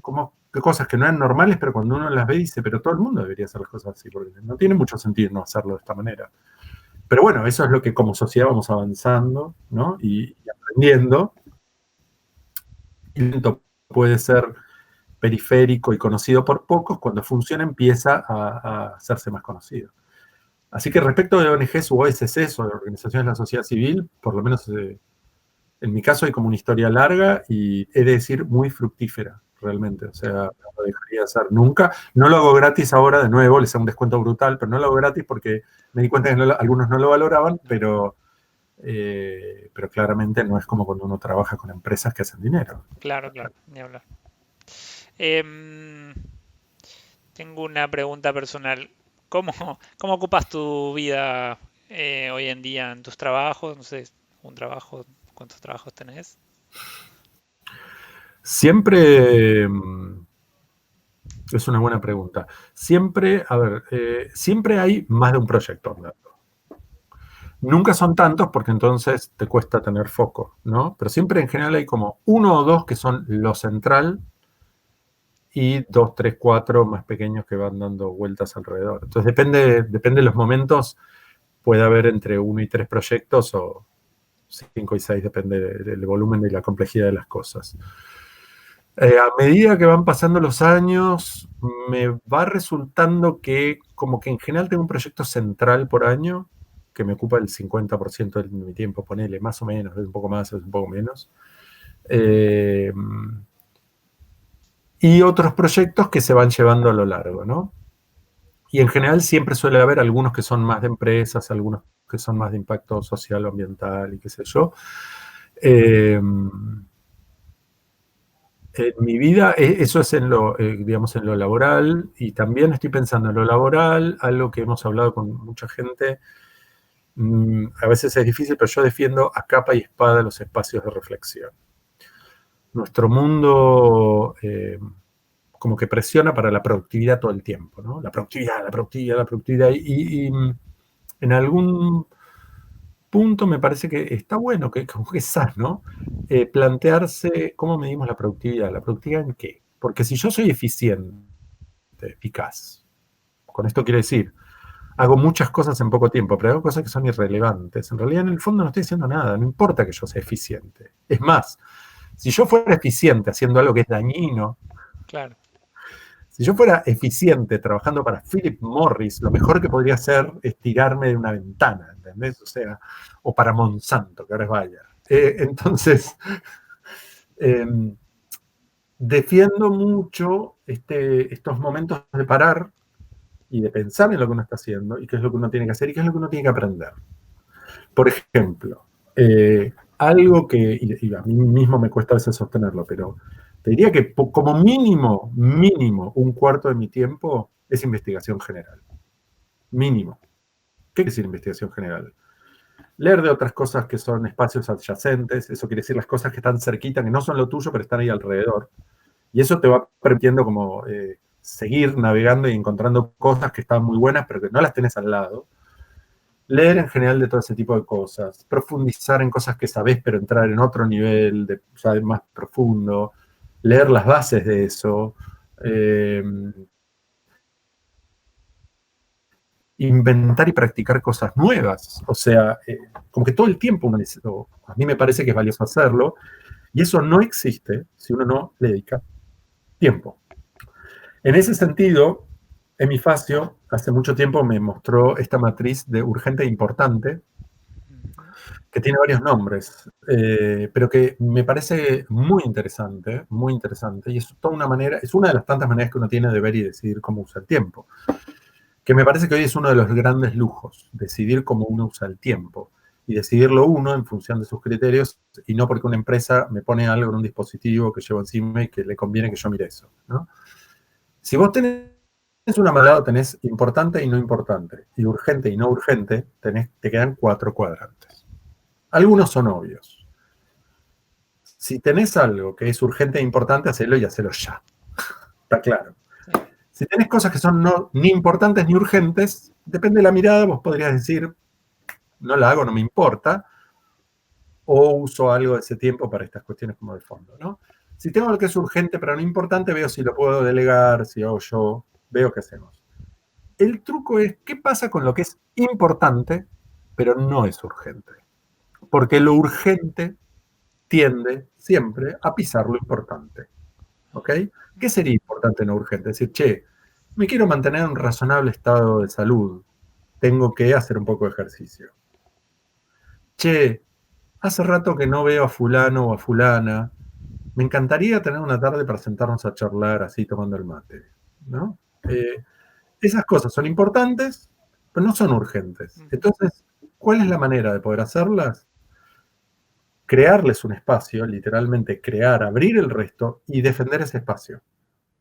como que cosas que no eran normales, pero cuando uno las ve dice, pero todo el mundo debería hacer las cosas así, porque no tiene mucho sentido no hacerlo de esta manera. Pero bueno, eso es lo que como sociedad vamos avanzando, ¿no? Y aprendiendo. Y lento puede ser periférico y conocido por pocos, cuando funciona empieza a hacerse más conocido. Así que respecto de ONGs u OSCs o de organizaciones de la sociedad civil, por lo menos en mi caso hay como una historia larga y he de decir muy fructífera, realmente. O sea, no lo dejaría de hacer nunca. No lo hago gratis ahora, de nuevo, les hago un descuento brutal, pero no lo hago gratis porque me di cuenta que algunos no lo valoraban, pero claramente no es como cuando uno trabaja con empresas que hacen dinero. Claro, claro, ni hablar. Em, Tengo una pregunta personal. ¿Cómo ocupas tu vida hoy en día en tus trabajos? No sé, un trabajo, ¿cuántos trabajos tenés? Siempre es una buena pregunta. Siempre, a ver, siempre hay más de un proyecto andando. Nunca son tantos porque entonces te cuesta tener foco, ¿no? Pero siempre en general hay como 1 o 2 que son lo central y 2, 3, 4 más pequeños que van dando vueltas alrededor. Entonces depende de los momentos, puede haber entre 1 y 3 proyectos o 5 y 6, depende del volumen y la complejidad de las cosas. A medida que van pasando los años, me va resultando que como que en general tengo un proyecto central por año, que me ocupa el 50% de mi tiempo, ponele, más o menos, es un poco más, es un poco menos. Y otros proyectos que se van llevando a lo largo, ¿no? Y en general siempre suele haber algunos que son más de empresas, algunos que son más de impacto social o ambiental y qué sé yo. En mi vida, eso es digamos, en lo laboral, y también estoy pensando en lo laboral, algo que hemos hablado con mucha gente. A veces es difícil, pero yo defiendo a capa y espada los espacios de reflexión. Nuestro mundo como que presiona para la productividad todo el tiempo, ¿no? La productividad, la productividad, la productividad. Y en algún punto me parece que está bueno, que es sano, plantearse cómo medimos la productividad. ¿La productividad en qué? Porque si yo soy eficiente, eficaz, con esto quiero decir, hago muchas cosas en poco tiempo, pero hago cosas que son irrelevantes. En realidad, en el fondo no estoy haciendo nada, no importa que yo sea eficiente. Es más, si yo fuera eficiente haciendo algo que es dañino, Claro, si yo fuera eficiente trabajando para Philip Morris, lo mejor que podría hacer es tirarme de una ventana, ¿entendés? O sea, o para Monsanto, que ahora es Bayer. Entonces, eh, defiendo mucho estos momentos de parar y de pensar en lo que uno está haciendo y qué es lo que uno tiene que hacer y qué es lo que uno tiene que aprender. Por ejemplo, algo que, y a mí mismo me cuesta a veces sostenerlo, pero te diría que como mínimo, un cuarto de mi tiempo es investigación general. Mínimo. ¿Qué quiere decir investigación general? Leer de otras cosas que son espacios adyacentes, eso quiere decir las cosas que están cerquita, que no son lo tuyo, pero están ahí alrededor. Y eso te va permitiendo como seguir navegando y encontrando cosas que están muy buenas, pero que no las tenés al lado. Leer en general de todo ese tipo de cosas, profundizar en cosas que sabés, pero entrar en otro nivel, más profundo, leer las bases de eso, inventar y practicar cosas nuevas. O sea, como que todo el tiempo a mí me parece que es valioso hacerlo. Y eso no existe si uno no le dedica tiempo. En ese sentido, Hemifacio hace mucho tiempo me mostró esta matriz de urgente e importante, que tiene varios nombres, pero que me parece muy interesante, y es toda una manera, es una de las tantas maneras que uno tiene de ver y decidir cómo usa el tiempo, que me parece que hoy es uno de los grandes lujos, decidir cómo uno usa el tiempo, y decidirlo uno en función de sus criterios, y no porque una empresa me pone algo en un dispositivo que llevo encima y que le conviene que yo mire eso, ¿no? Si vos tenés una maldad, tenés importante y no importante, y urgente y no urgente, te quedan 4 cuadrantes. Algunos son obvios. Si tenés algo que es urgente e importante, hacelo y hacelo ya. Está claro. Sí. Si tenés cosas que son ni importantes ni urgentes, depende de la mirada, vos podrías decir, no la hago, no me importa, o uso algo de ese tiempo para estas cuestiones como de fondo, ¿no? Si tengo algo que es urgente pero no importante, veo si lo puedo delegar, si hago yo, veo qué hacemos. El truco es, ¿qué pasa con lo que es importante pero no es urgente? Porque lo urgente tiende siempre a pisar lo importante. ¿Ok? ¿Qué sería importante no urgente? Es decir, che, me quiero mantener en un razonable estado de salud, tengo que hacer un poco de ejercicio. Che, hace rato que no veo a fulano o a fulana, me encantaría tener una tarde para sentarnos a charlar así tomando el mate, ¿no? Esas cosas son importantes, pero no son urgentes. Entonces, ¿cuál es la manera de poder hacerlas? Crearles un espacio, literalmente crear, abrir el resto y defender ese espacio.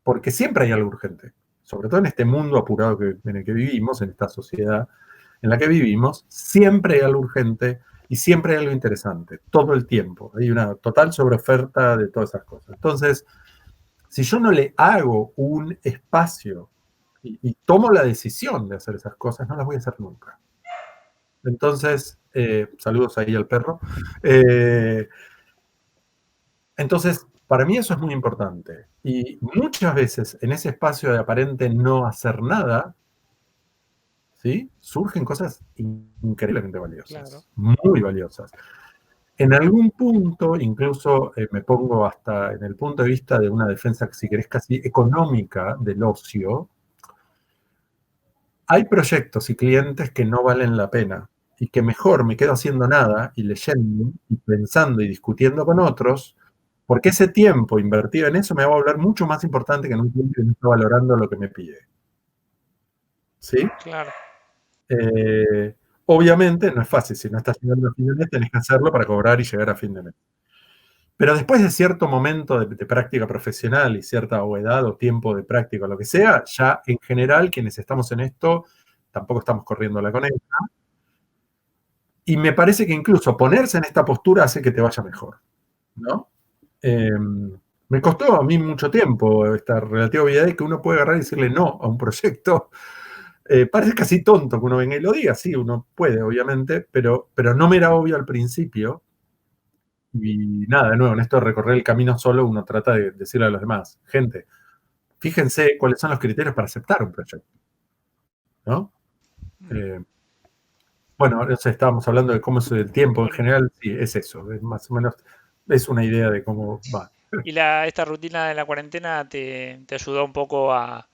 Porque siempre hay algo urgente, sobre todo en este mundo apurado en el que vivimos, en esta sociedad en la que vivimos, siempre hay algo urgente y siempre hay algo interesante, todo el tiempo. Hay una total sobreoferta de todas esas cosas. Entonces, si yo no le hago un espacio y tomo la decisión de hacer esas cosas, no las voy a hacer nunca. Entonces, saludos ahí al perro. Entonces, para mí eso es muy importante. Y muchas veces en ese espacio de aparente no hacer nada, ¿sí? Surgen cosas increíblemente valiosas, claro. Muy valiosas. En algún punto, incluso me pongo hasta en el punto de vista de una defensa, si querés, casi económica del ocio, hay proyectos y clientes que no valen la pena y que mejor me quedo haciendo nada y leyendo y pensando y discutiendo con otros, porque ese tiempo invertido en eso me va a volver mucho más importante que en un tiempo que no está valorando lo que me pide. ¿Sí? Claro. Obviamente no es fácil, si no estás llegando a fin de mes tenés que hacerlo para cobrar y llegar a fin de mes. Pero después de cierto momento de práctica profesional y cierta edad o tiempo de práctica o lo que sea, ya en general quienes estamos en esto tampoco estamos corriendo la conecta. Y me parece que incluso ponerse en esta postura hace que te vaya mejor, ¿no? Me costó a mí mucho tiempo esta relativa obviedad de que uno puede agarrar y decirle no a un proyecto. Parece casi tonto que uno venga y lo diga, sí, uno puede, obviamente, pero no me era obvio al principio. Y nada, de nuevo, en esto de recorrer el camino solo, uno trata de decirle a los demás, gente, fíjense cuáles son los criterios para aceptar un proyecto, ¿no? Bueno, estábamos hablando de cómo es el tiempo en general, sí, es eso, es más o menos, es una idea de cómo va. ¿Y esta rutina de la cuarentena te ayudó un poco a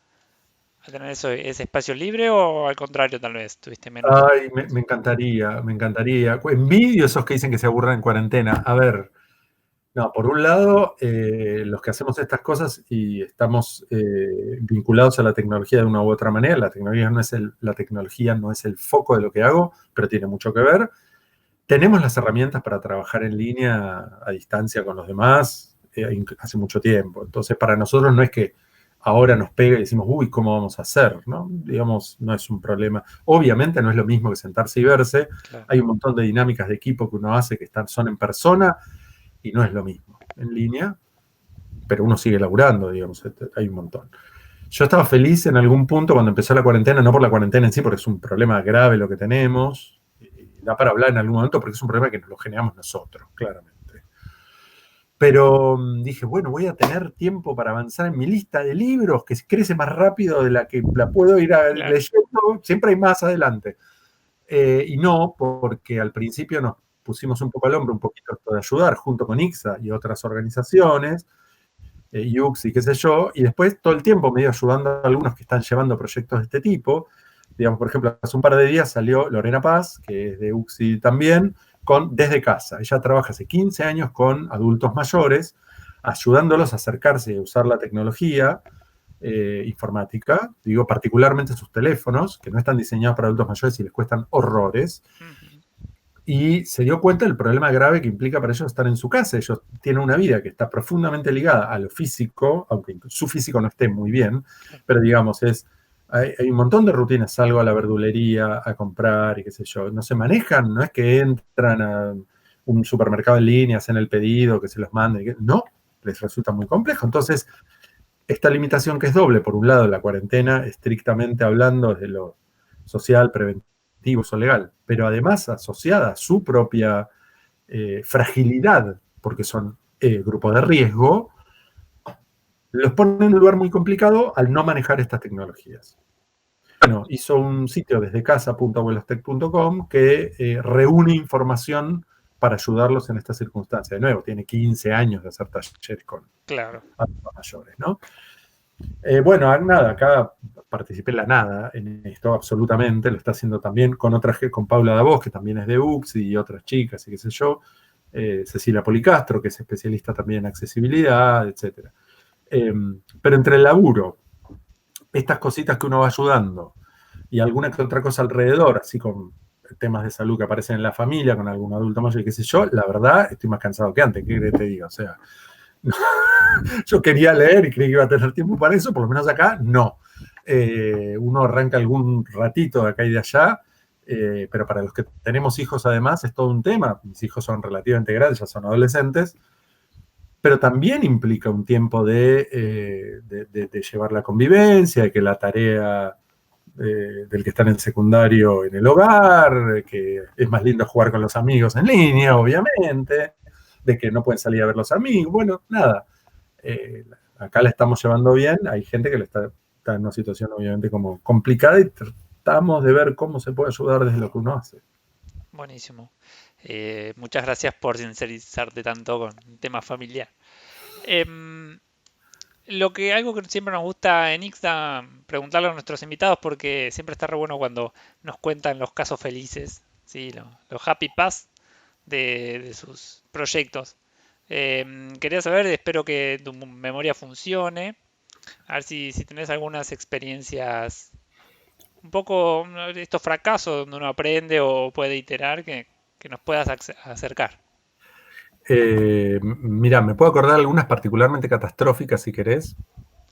tener ese espacio libre o al contrario tal vez tuviste menos? Ay, me encantaría, me encantaría. Envidio esos que dicen que se aburren en cuarentena. A ver, no, por un lado, los que hacemos estas cosas y estamos vinculados a la tecnología de una u otra manera, la tecnología no es el foco de lo que hago, pero tiene mucho que ver. Tenemos las herramientas para trabajar en línea a distancia con los demás hace mucho tiempo. Entonces, para nosotros no es que ahora nos pega y decimos, uy, ¿cómo vamos a hacer? ¿No? Digamos, no es un problema. Obviamente no es lo mismo que sentarse y verse. Claro. Hay un montón de dinámicas de equipo que uno hace que son en persona y no es lo mismo en línea, pero uno sigue laburando, digamos, hay un montón. Yo estaba feliz en algún punto cuando empezó la cuarentena, no por la cuarentena en sí, porque es un problema grave lo que tenemos, y da para hablar en algún momento porque es un problema que nos lo generamos nosotros, claramente. Pero dije, bueno, voy a tener tiempo para avanzar en mi lista de libros, que crece más rápido de la que la puedo ir leyendo, siempre hay más adelante. Y no, porque al principio pusimos un poco al hombro un poquito esto de ayudar junto con ICSA y otras organizaciones, UX y qué sé yo, y después todo el tiempo medio ayudando a algunos que están llevando proyectos de este tipo. Digamos, por ejemplo, hace un par de días salió Lorena Paz, que es de UXI también, con Desde Casa. Ella trabaja hace 15 años con adultos mayores, ayudándolos a acercarse y a usar la tecnología informática, digo, particularmente sus teléfonos, que no están diseñados para adultos mayores y les cuestan horrores. Y se dio cuenta del problema grave que implica para ellos estar en su casa. Ellos tienen una vida que está profundamente ligada a lo físico, aunque su físico no esté muy bien, pero digamos, hay un montón de rutinas. Salgo a la verdulería a comprar y qué sé yo. No se manejan, no es que entran a un supermercado en línea, hacen el pedido, que se los manden. No, les resulta muy complejo. Entonces, esta limitación que es doble, por un lado la cuarentena, estrictamente hablando desde lo social, preventivo o legal, pero además asociada a su propia fragilidad, porque son grupos de riesgo, los pone en un lugar muy complicado al no manejar estas tecnologías. Bueno, hizo un sitio desde casa.abuelostech.com que reúne información para ayudarlos en esta circunstancia. De nuevo, tiene 15 años de hacer talleres con adultos mayores, ¿no? Bueno, nada, acá participé en la nada en esto, absolutamente. Lo está haciendo también con con Paula Davos, que también es de UX, y otras chicas, y qué sé yo. Cecilia Policastro, que es especialista también en accesibilidad, etc. Pero entre el laburo, estas cositas que uno va ayudando, y alguna que otra cosa alrededor, así con temas de salud que aparecen en la familia, con algún adulto mayor, y qué sé yo, la verdad, estoy más cansado que antes, ¿qué querés que te diga? O sea, yo quería leer y creí que iba a tener tiempo para eso, por lo menos acá no. Uno arranca algún ratito de acá y de allá, pero para los que tenemos hijos además es todo un tema. Mis hijos son relativamente grandes, ya son adolescentes, pero también implica un tiempo de llevar la convivencia, de que la tarea del que están en secundario en el hogar, que es más lindo jugar con los amigos en línea, obviamente, de que no pueden salir a ver los amigos. Bueno, nada. Acá la estamos llevando bien. Hay gente que está en una situación obviamente como complicada y tratamos de ver cómo se puede ayudar desde lo que uno hace. Buenísimo. Muchas gracias por sincerizarte tanto con el tema familiar. Algo que siempre nos gusta en Ixta preguntarle a nuestros invitados, porque siempre está re bueno cuando nos cuentan los casos felices, ¿sí? Los happy paths de sus proyectos. Quería saber, espero que tu memoria funcione, a ver si tenés algunas experiencias, un poco estos fracasos donde uno aprende o puede iterar, que nos puedas acercar. Mira, me puedo acordar algunas particularmente catastróficas, si querés.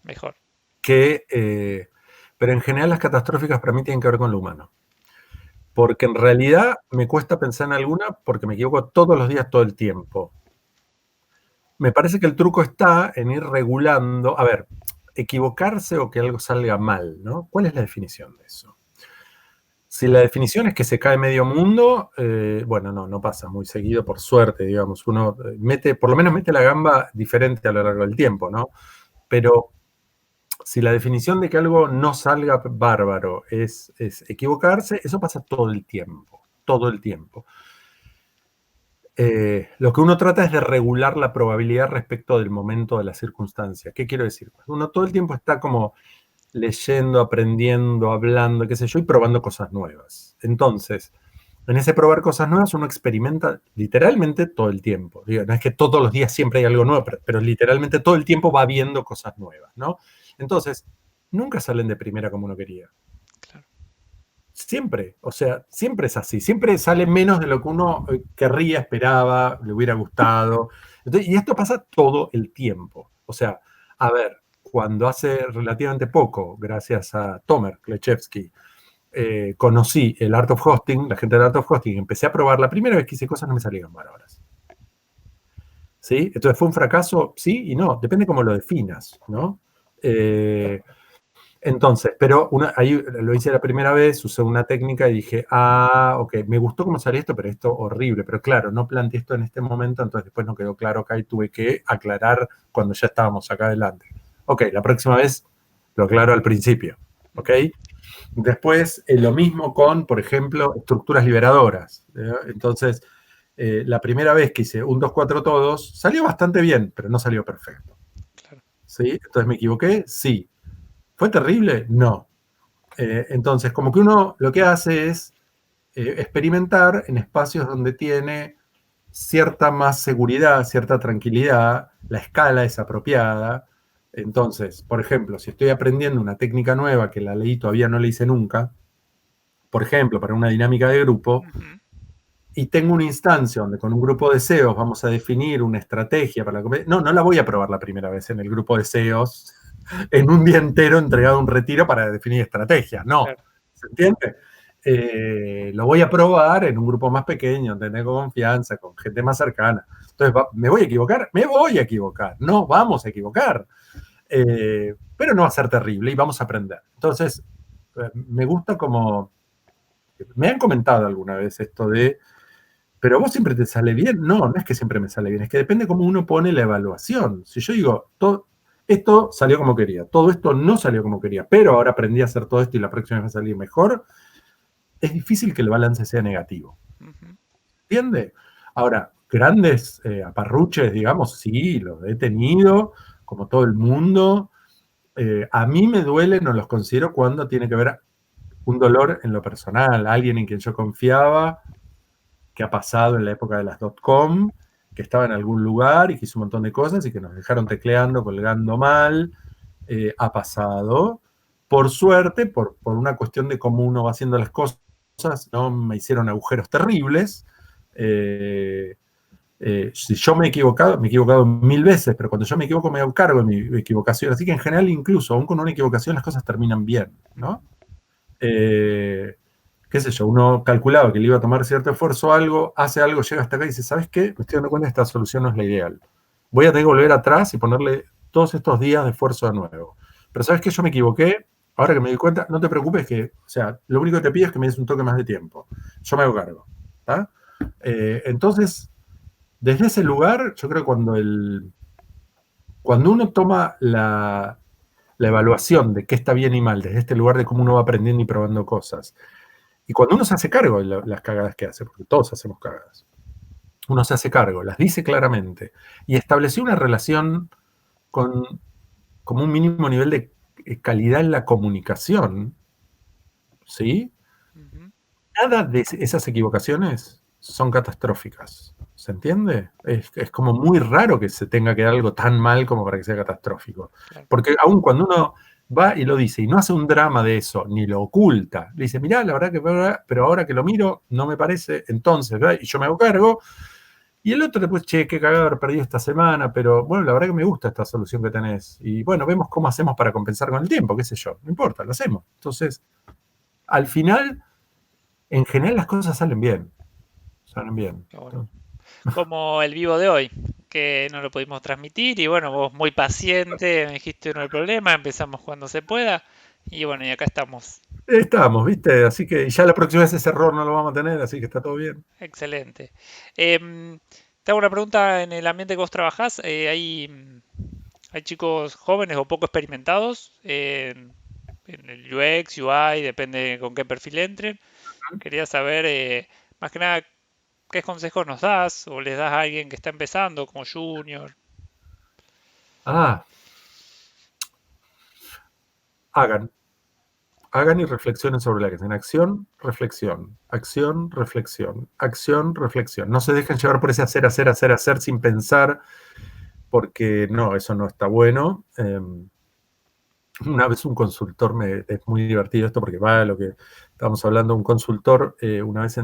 Mejor. Pero en general las catastróficas para mí tienen que ver con lo humano. Porque en realidad me cuesta pensar en alguna porque me equivoco todos los días, todo el tiempo. Me parece que el truco está en ir regulando, a ver, equivocarse o que algo salga mal, ¿no? ¿Cuál es la definición de eso? Si la definición es que se cae medio mundo, bueno, no pasa muy seguido, por suerte, digamos. Uno por lo menos mete la gamba diferente a lo largo del tiempo, ¿no? Pero si la definición de que algo no salga bárbaro es equivocarse, eso pasa todo el tiempo, todo el tiempo. Lo que uno trata es de regular la probabilidad respecto del momento de la circunstancia. ¿Qué quiero decir? Uno todo el tiempo está como leyendo, aprendiendo, hablando, qué sé yo, y probando cosas nuevas. Entonces, en ese probar cosas nuevas uno experimenta literalmente todo el tiempo. Digo, no es que todos los días siempre hay algo nuevo, pero literalmente todo el tiempo va viendo cosas nuevas, ¿no? Entonces, nunca salen de primera como uno quería. Claro. Siempre, o sea, siempre es así. Siempre sale menos de lo que uno querría, esperaba, le hubiera gustado. Entonces, y esto pasa todo el tiempo. O sea, a ver, cuando hace relativamente poco, gracias a Tomer Klechevsky, conocí el Art of Hosting, la gente del Art of Hosting, empecé a probar. La primera vez que hice cosas no me salieron bárbaras. ¿Sí? Entonces, ¿fue un fracaso? Sí y no. Depende cómo lo definas, ¿no? Entonces, pero ahí lo hice la primera vez, usé una técnica y dije, ok, me gustó cómo salió esto, pero esto horrible. Pero claro, no planteé esto en este momento, entonces después no quedó claro acá y tuve que aclarar cuando ya estábamos acá adelante. Ok, la próxima vez lo aclaro al principio, ¿ok? Después, lo mismo con, por ejemplo, estructuras liberadoras. Entonces, La primera vez que hice un 2-4 todos, salió bastante bien, pero no salió perfecto. Claro. ¿Sí? Entonces, ¿me equivoqué? Sí. ¿Fue terrible? No. Entonces, como que uno lo que hace es experimentar en espacios donde tiene cierta más seguridad, cierta tranquilidad, la escala es apropiada. Entonces, por ejemplo, si estoy aprendiendo una técnica nueva que la leí todavía no la hice nunca, por ejemplo, para una dinámica de grupo, Ujú. y tengo una instancia donde con un grupo de CEOs vamos a definir una estrategia para la... No, no la voy a probar la primera vez en el grupo de CEOs en un día entero entregado a un retiro para definir estrategias. No, Claro. ¿se entiende? Lo voy a probar en un grupo más pequeño, tener confianza, con gente más cercana. Entonces, ¿me voy a equivocar? Me voy a equivocar. No, vamos a equivocar. Pero no va a ser terrible y vamos a aprender. Entonces, me gusta como... Me han comentado alguna vez esto de, pero vos siempre te sale bien. No, no es que siempre me sale bien, es que depende cómo uno pone la evaluación. Si yo digo, esto salió como quería, todo esto no salió como quería, pero ahora aprendí a hacer todo esto y la próxima vez va a salir mejor, es difícil que el balance sea negativo. Ujú. ¿Entiende? Ahora, grandes aparruches, digamos, sí, los he tenido, como todo el mundo. A mí me duelen o los considero cuando tiene que ver un dolor en lo personal, alguien en quien yo confiaba, que ha pasado en la época de las .com, que estaba en algún lugar y que hizo un montón de cosas y que nos dejaron tecleando, colgando mal. Ha pasado. Por suerte, por una cuestión de cómo uno va haciendo las cosas, no me hicieron agujeros terribles. Si yo me he equivocado 1000 veces, pero cuando yo me equivoco me hago cargo de mi equivocación. Así que en general, incluso aún con una equivocación, las cosas terminan bien, ¿no? Qué sé yo, uno calculaba que le iba a tomar cierto esfuerzo a algo, hace algo, llega hasta acá y dice, ¿sabes qué? Me estoy dando cuenta que esta solución no es la ideal. Voy a tener que volver atrás y ponerle todos estos días de esfuerzo de nuevo. Pero ¿sabes qué? Yo me equivoqué, ahora que me di cuenta, no te preocupes que, o sea, lo único que te pido es que me des un toque más de tiempo. Yo me hago cargo. ¿Tá? Entonces, desde ese lugar, yo creo que cuando uno toma la evaluación de qué está bien y mal, desde este lugar de cómo uno va aprendiendo y probando cosas, y cuando uno se hace cargo de las cagadas que hace, porque todos hacemos cagadas, uno se hace cargo, las dice claramente, y estableció una relación con como un mínimo nivel de calidad en la comunicación, ¿sí? Ujú. Nada de esas equivocaciones son catastróficas. ¿Se entiende? Es como muy raro que se tenga que dar algo tan mal como para que sea catastrófico. Claro. Porque aun cuando uno va y lo dice y no hace un drama de eso, ni lo oculta, le dice, mirá, la verdad que, pero ahora que lo miro, no me parece, entonces, ¿verdad? Y yo me hago cargo. Y el otro después, che, qué cagado haber perdido esta semana, pero bueno, la verdad que me gusta esta solución que tenés. Y bueno, vemos cómo hacemos para compensar con el tiempo, qué sé yo. No importa, lo hacemos. Entonces, al final, en general las cosas salen bien. Salen bien. Qué bueno. Como el vivo de hoy, que no lo pudimos transmitir y bueno, vos muy paciente, me dijiste no hay problema, empezamos cuando se pueda y bueno, y acá estamos. Estamos, ¿viste? Así que ya la próxima vez ese error no lo vamos a tener, así que está todo bien. Excelente. Te hago una pregunta, en el ambiente que vos trabajás, hay chicos jóvenes o poco experimentados en el UX, UI, depende con qué perfil entren. Quería saber, más que nada, qué consejos nos das o les das a alguien que está empezando como junior. Ah, hagan. Hagan y reflexionen sobre la que hacen. Acción, reflexión. Acción, reflexión. Acción, reflexión. No se dejen llevar por ese hacer, hacer, hacer, hacer sin pensar, porque no, eso no está bueno. Una vez un consultor, es muy divertido esto porque va a lo que estábamos hablando, un consultor una vez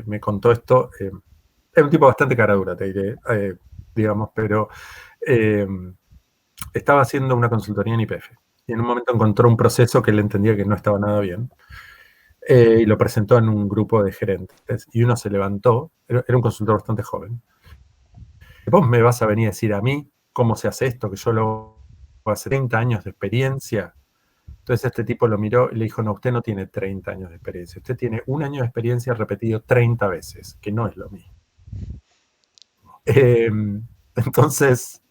me contó esto, es un tipo bastante cara dura, te diré, digamos, pero eh, estaba haciendo una consultoría en YPF y en un momento encontró un proceso que él entendía que no estaba nada bien y lo presentó en un grupo de gerentes y uno se levantó, era un consultor bastante joven, vos me vas a venir a decir a mí cómo se hace esto, que yo lo hace 30 años de experiencia. Entonces este tipo lo miró y le dijo, no, usted no tiene 30 años de experiencia, usted tiene un año de experiencia repetido 30 veces, que no es lo mismo. Eh, entonces,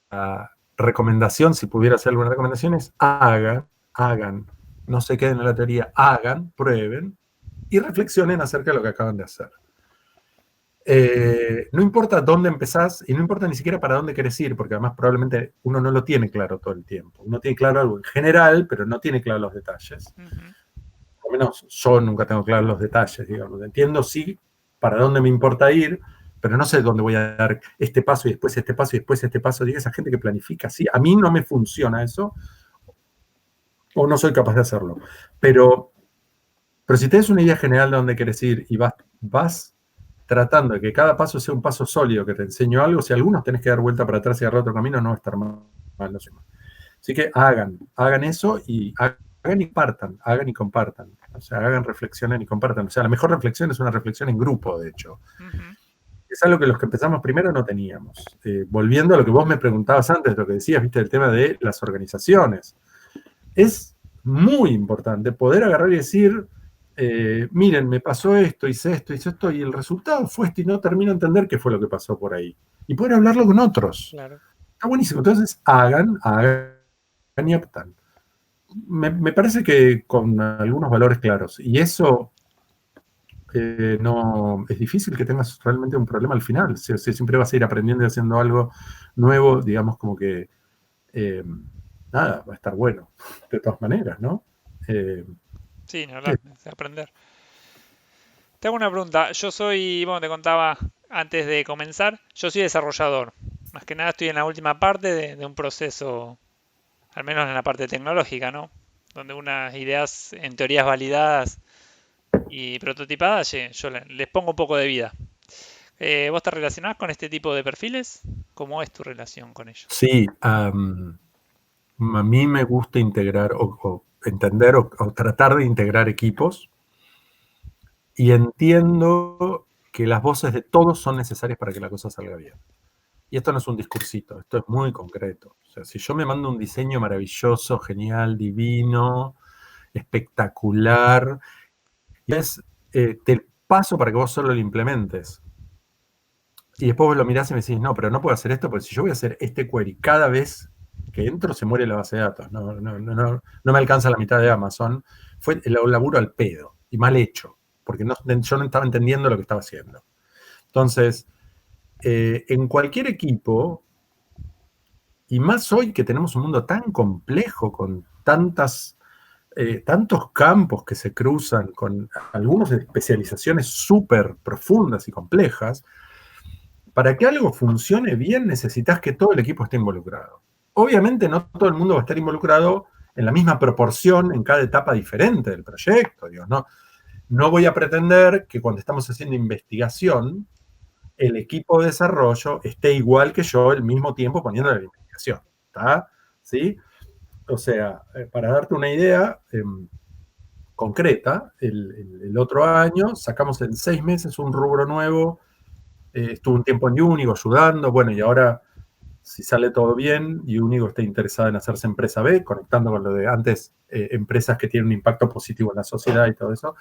la recomendación, si pudiera hacer alguna recomendación, es hagan, no se queden en la teoría, hagan, prueben, y reflexionen acerca de lo que acaban de hacer. No importa dónde empezás y no importa ni siquiera para dónde querés ir, porque además probablemente uno no lo tiene claro todo el tiempo. Uno tiene claro algo en general, pero no tiene claro los detalles. Por lo menos yo nunca tengo claros los detalles, digamos. Entiendo sí para dónde me importa ir, pero no sé dónde voy a dar este paso y después este paso y después este paso. Digo, esa gente que planifica así, a mí no me funciona eso o no soy capaz de hacerlo. Pero si tienes una idea general de dónde quieres ir y vas tratando de que cada paso sea un paso sólido que te enseño algo, si algunos tenés que dar vuelta para atrás y agarrar otro camino, no va a estar mal. No sé. Así que hagan eso y hagan y partan, hagan y compartan. O sea, hagan, reflexionen y compartan. O sea, la mejor reflexión es una reflexión en grupo, de hecho. Es algo que los que empezamos primero no teníamos. Volviendo a lo que vos me preguntabas antes, lo que decías, viste, el tema de las organizaciones. Es muy importante poder agarrar y decir, miren, me pasó esto, hice esto, y el resultado fue esto, y no termino de entender qué fue lo que pasó por ahí. Y poder hablarlo con otros. Claro. Está buenísimo. Entonces, hagan y optan. Me parece que con algunos valores claros. Y eso no es difícil que tengas realmente un problema al final. Si siempre vas a ir aprendiendo y haciendo algo nuevo, digamos como que nada, va a estar bueno. De todas maneras, ¿no? Sí, no, aprender. Te hago una pregunta. Yo soy, bueno, te contaba antes de comenzar, yo soy desarrollador. Más que nada estoy en la última parte de un proceso, al menos en la parte tecnológica, ¿no? Donde unas ideas en teorías validadas y prototipadas, yo les pongo un poco de vida. ¿Vos te relacionás con este tipo de perfiles? ¿Cómo es tu relación con ellos? Sí, a mí me gusta integrar o entender o tratar de integrar equipos y entiendo que las voces de todos son necesarias para que la cosa salga bien. Y esto no es un discursito, esto es muy concreto. O sea, si yo me mando un diseño maravilloso, genial, divino, espectacular, y te paso para que vos solo lo implementes. Y después vos lo mirás y me decís, no, pero no puedo hacer esto, porque si yo voy a hacer este query cada vez que entro, se muere la base de datos. No me alcanza la mitad de Amazon. Fue el laburo al pedo y mal hecho, porque yo no estaba entendiendo lo que estaba haciendo. Entonces, en cualquier equipo, y más hoy que tenemos un mundo tan complejo, con tantos campos que se cruzan, con algunas especializaciones súper profundas y complejas, para que algo funcione bien necesitas que todo el equipo esté involucrado. Obviamente no todo el mundo va a estar involucrado en la misma proporción en cada etapa diferente del proyecto. Digo, no voy a pretender que cuando estamos haciendo investigación, el equipo de desarrollo esté igual que yo al mismo tiempo poniendo la investigación. ¿Está? ¿Sí? O sea, para darte una idea concreta, el otro año sacamos en 6 meses un rubro nuevo, estuve un tiempo en Unigo ayudando, bueno, y ahora, si sale todo bien, y Unigo está interesada en hacerse empresa B, conectando con lo de antes, empresas que tienen un impacto positivo en la sociedad y todo eso,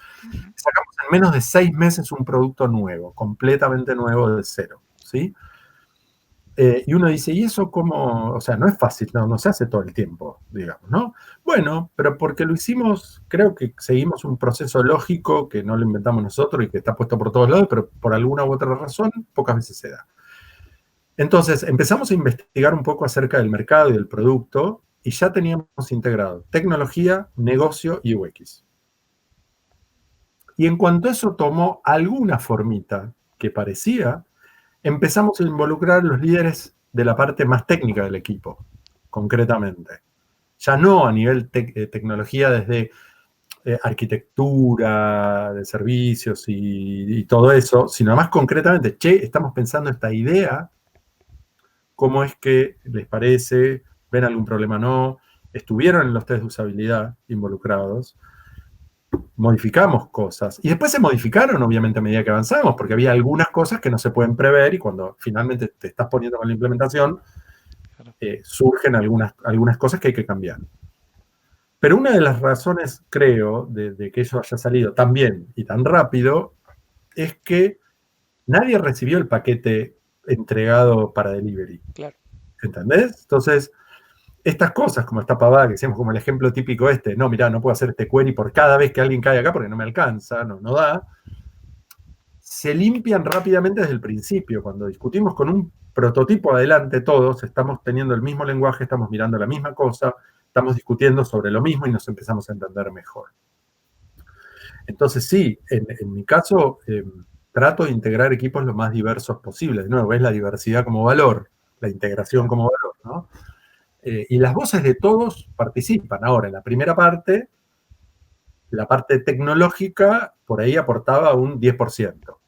sacamos en menos de 6 meses un producto nuevo, completamente nuevo de cero, ¿sí? Y uno dice, ¿y eso cómo? O sea, no es fácil, no se hace todo el tiempo, digamos, ¿no? Bueno, pero porque lo hicimos, creo que seguimos un proceso lógico que no lo inventamos nosotros y que está puesto por todos lados, pero por alguna u otra razón, pocas veces se da. Entonces, empezamos a investigar un poco acerca del mercado y del producto y ya teníamos integrado tecnología, negocio y UX. Y en cuanto eso tomó alguna formita que parecía, empezamos a involucrar a los líderes de la parte más técnica del equipo, concretamente. Ya no a nivel tecnología desde arquitectura de servicios y todo eso, sino más concretamente, estamos pensando esta idea, ¿cómo es que les parece? ¿Ven algún problema o no? Estuvieron en los test de usabilidad involucrados, modificamos cosas. Y después se modificaron, obviamente, a medida que avanzamos, porque había algunas cosas que no se pueden prever y cuando finalmente te estás poniendo con la implementación, surgen algunas cosas que hay que cambiar. Pero una de las razones, creo, de que eso haya salido tan bien y tan rápido, es que nadie recibió el paquete entregado para delivery. Claro. ¿Entendés? Entonces, estas cosas, como esta pavada que decíamos como el ejemplo típico no, mirá, no puedo hacer este query por cada vez que alguien cae acá porque no me alcanza, no da, se limpian rápidamente desde el principio. Cuando discutimos con un prototipo adelante todos, estamos teniendo el mismo lenguaje, estamos mirando la misma cosa, estamos discutiendo sobre lo mismo y nos empezamos a entender mejor. Entonces sí, en mi caso trato de integrar equipos lo más diversos posible. De nuevo, ves la diversidad como valor, la integración como valor, ¿no? Y las voces de todos participan. Ahora, en la primera parte, la parte tecnológica, por ahí aportaba un 10%.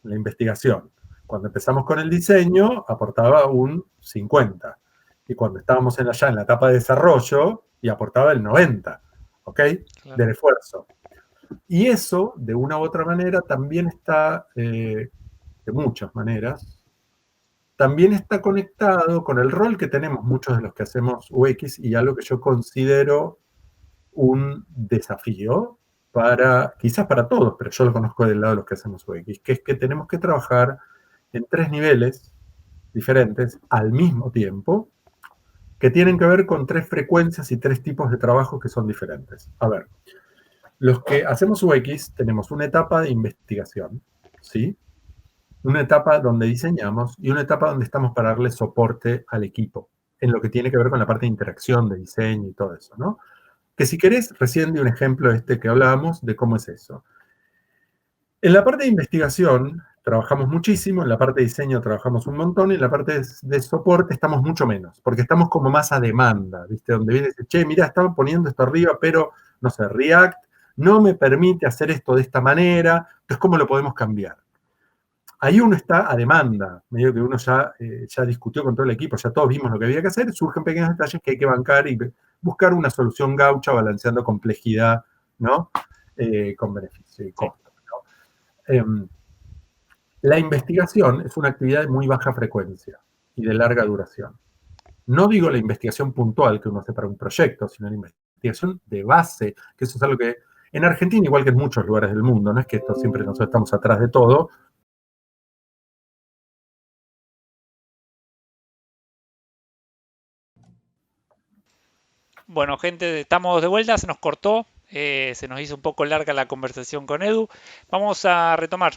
La investigación. Cuando empezamos con el diseño, aportaba un 50%. Y cuando estábamos ya en la etapa de desarrollo, y aportaba el 90%, ¿ok? Claro. Del esfuerzo. Y eso, de una u otra manera, también está, de muchas maneras, también está conectado con el rol que tenemos muchos de los que hacemos UX y algo que yo considero un desafío quizás para todos, pero yo lo conozco del lado de los que hacemos UX, que es que tenemos que trabajar en 3 niveles diferentes al mismo tiempo, que tienen que ver con 3 frecuencias y 3 tipos de trabajo que son diferentes. A ver, los que hacemos UX tenemos una etapa de investigación, ¿sí? Una etapa donde diseñamos y una etapa donde estamos para darle soporte al equipo, en lo que tiene que ver con la parte de interacción, de diseño y todo eso, ¿no? Que si querés, recién di un ejemplo que hablábamos de cómo es eso. En la parte de investigación trabajamos muchísimo, en la parte de diseño trabajamos un montón, y en la parte de soporte estamos mucho menos, porque estamos como más a demanda, ¿viste? Donde viene y dice, che, mirá, estaban poniendo esto arriba, pero, no sé, React no me permite hacer esto de esta manera, entonces, ¿cómo lo podemos cambiar? Ahí uno está a demanda, medio que uno ya discutió con todo el equipo, ya todos vimos lo que había que hacer, surgen pequeños detalles que hay que bancar y buscar una solución gaucha balanceando complejidad, ¿no? Con beneficio y costo, ¿no? La investigación es una actividad de muy baja frecuencia y de larga duración. No digo la investigación puntual que uno hace para un proyecto, sino la investigación de base, que eso es algo que en Argentina, igual que en muchos lugares del mundo, no es que esto siempre nosotros estamos atrás de todo. Bueno, gente, estamos de vuelta, se nos cortó, se nos hizo un poco larga la conversación con Edu. Vamos a retomar.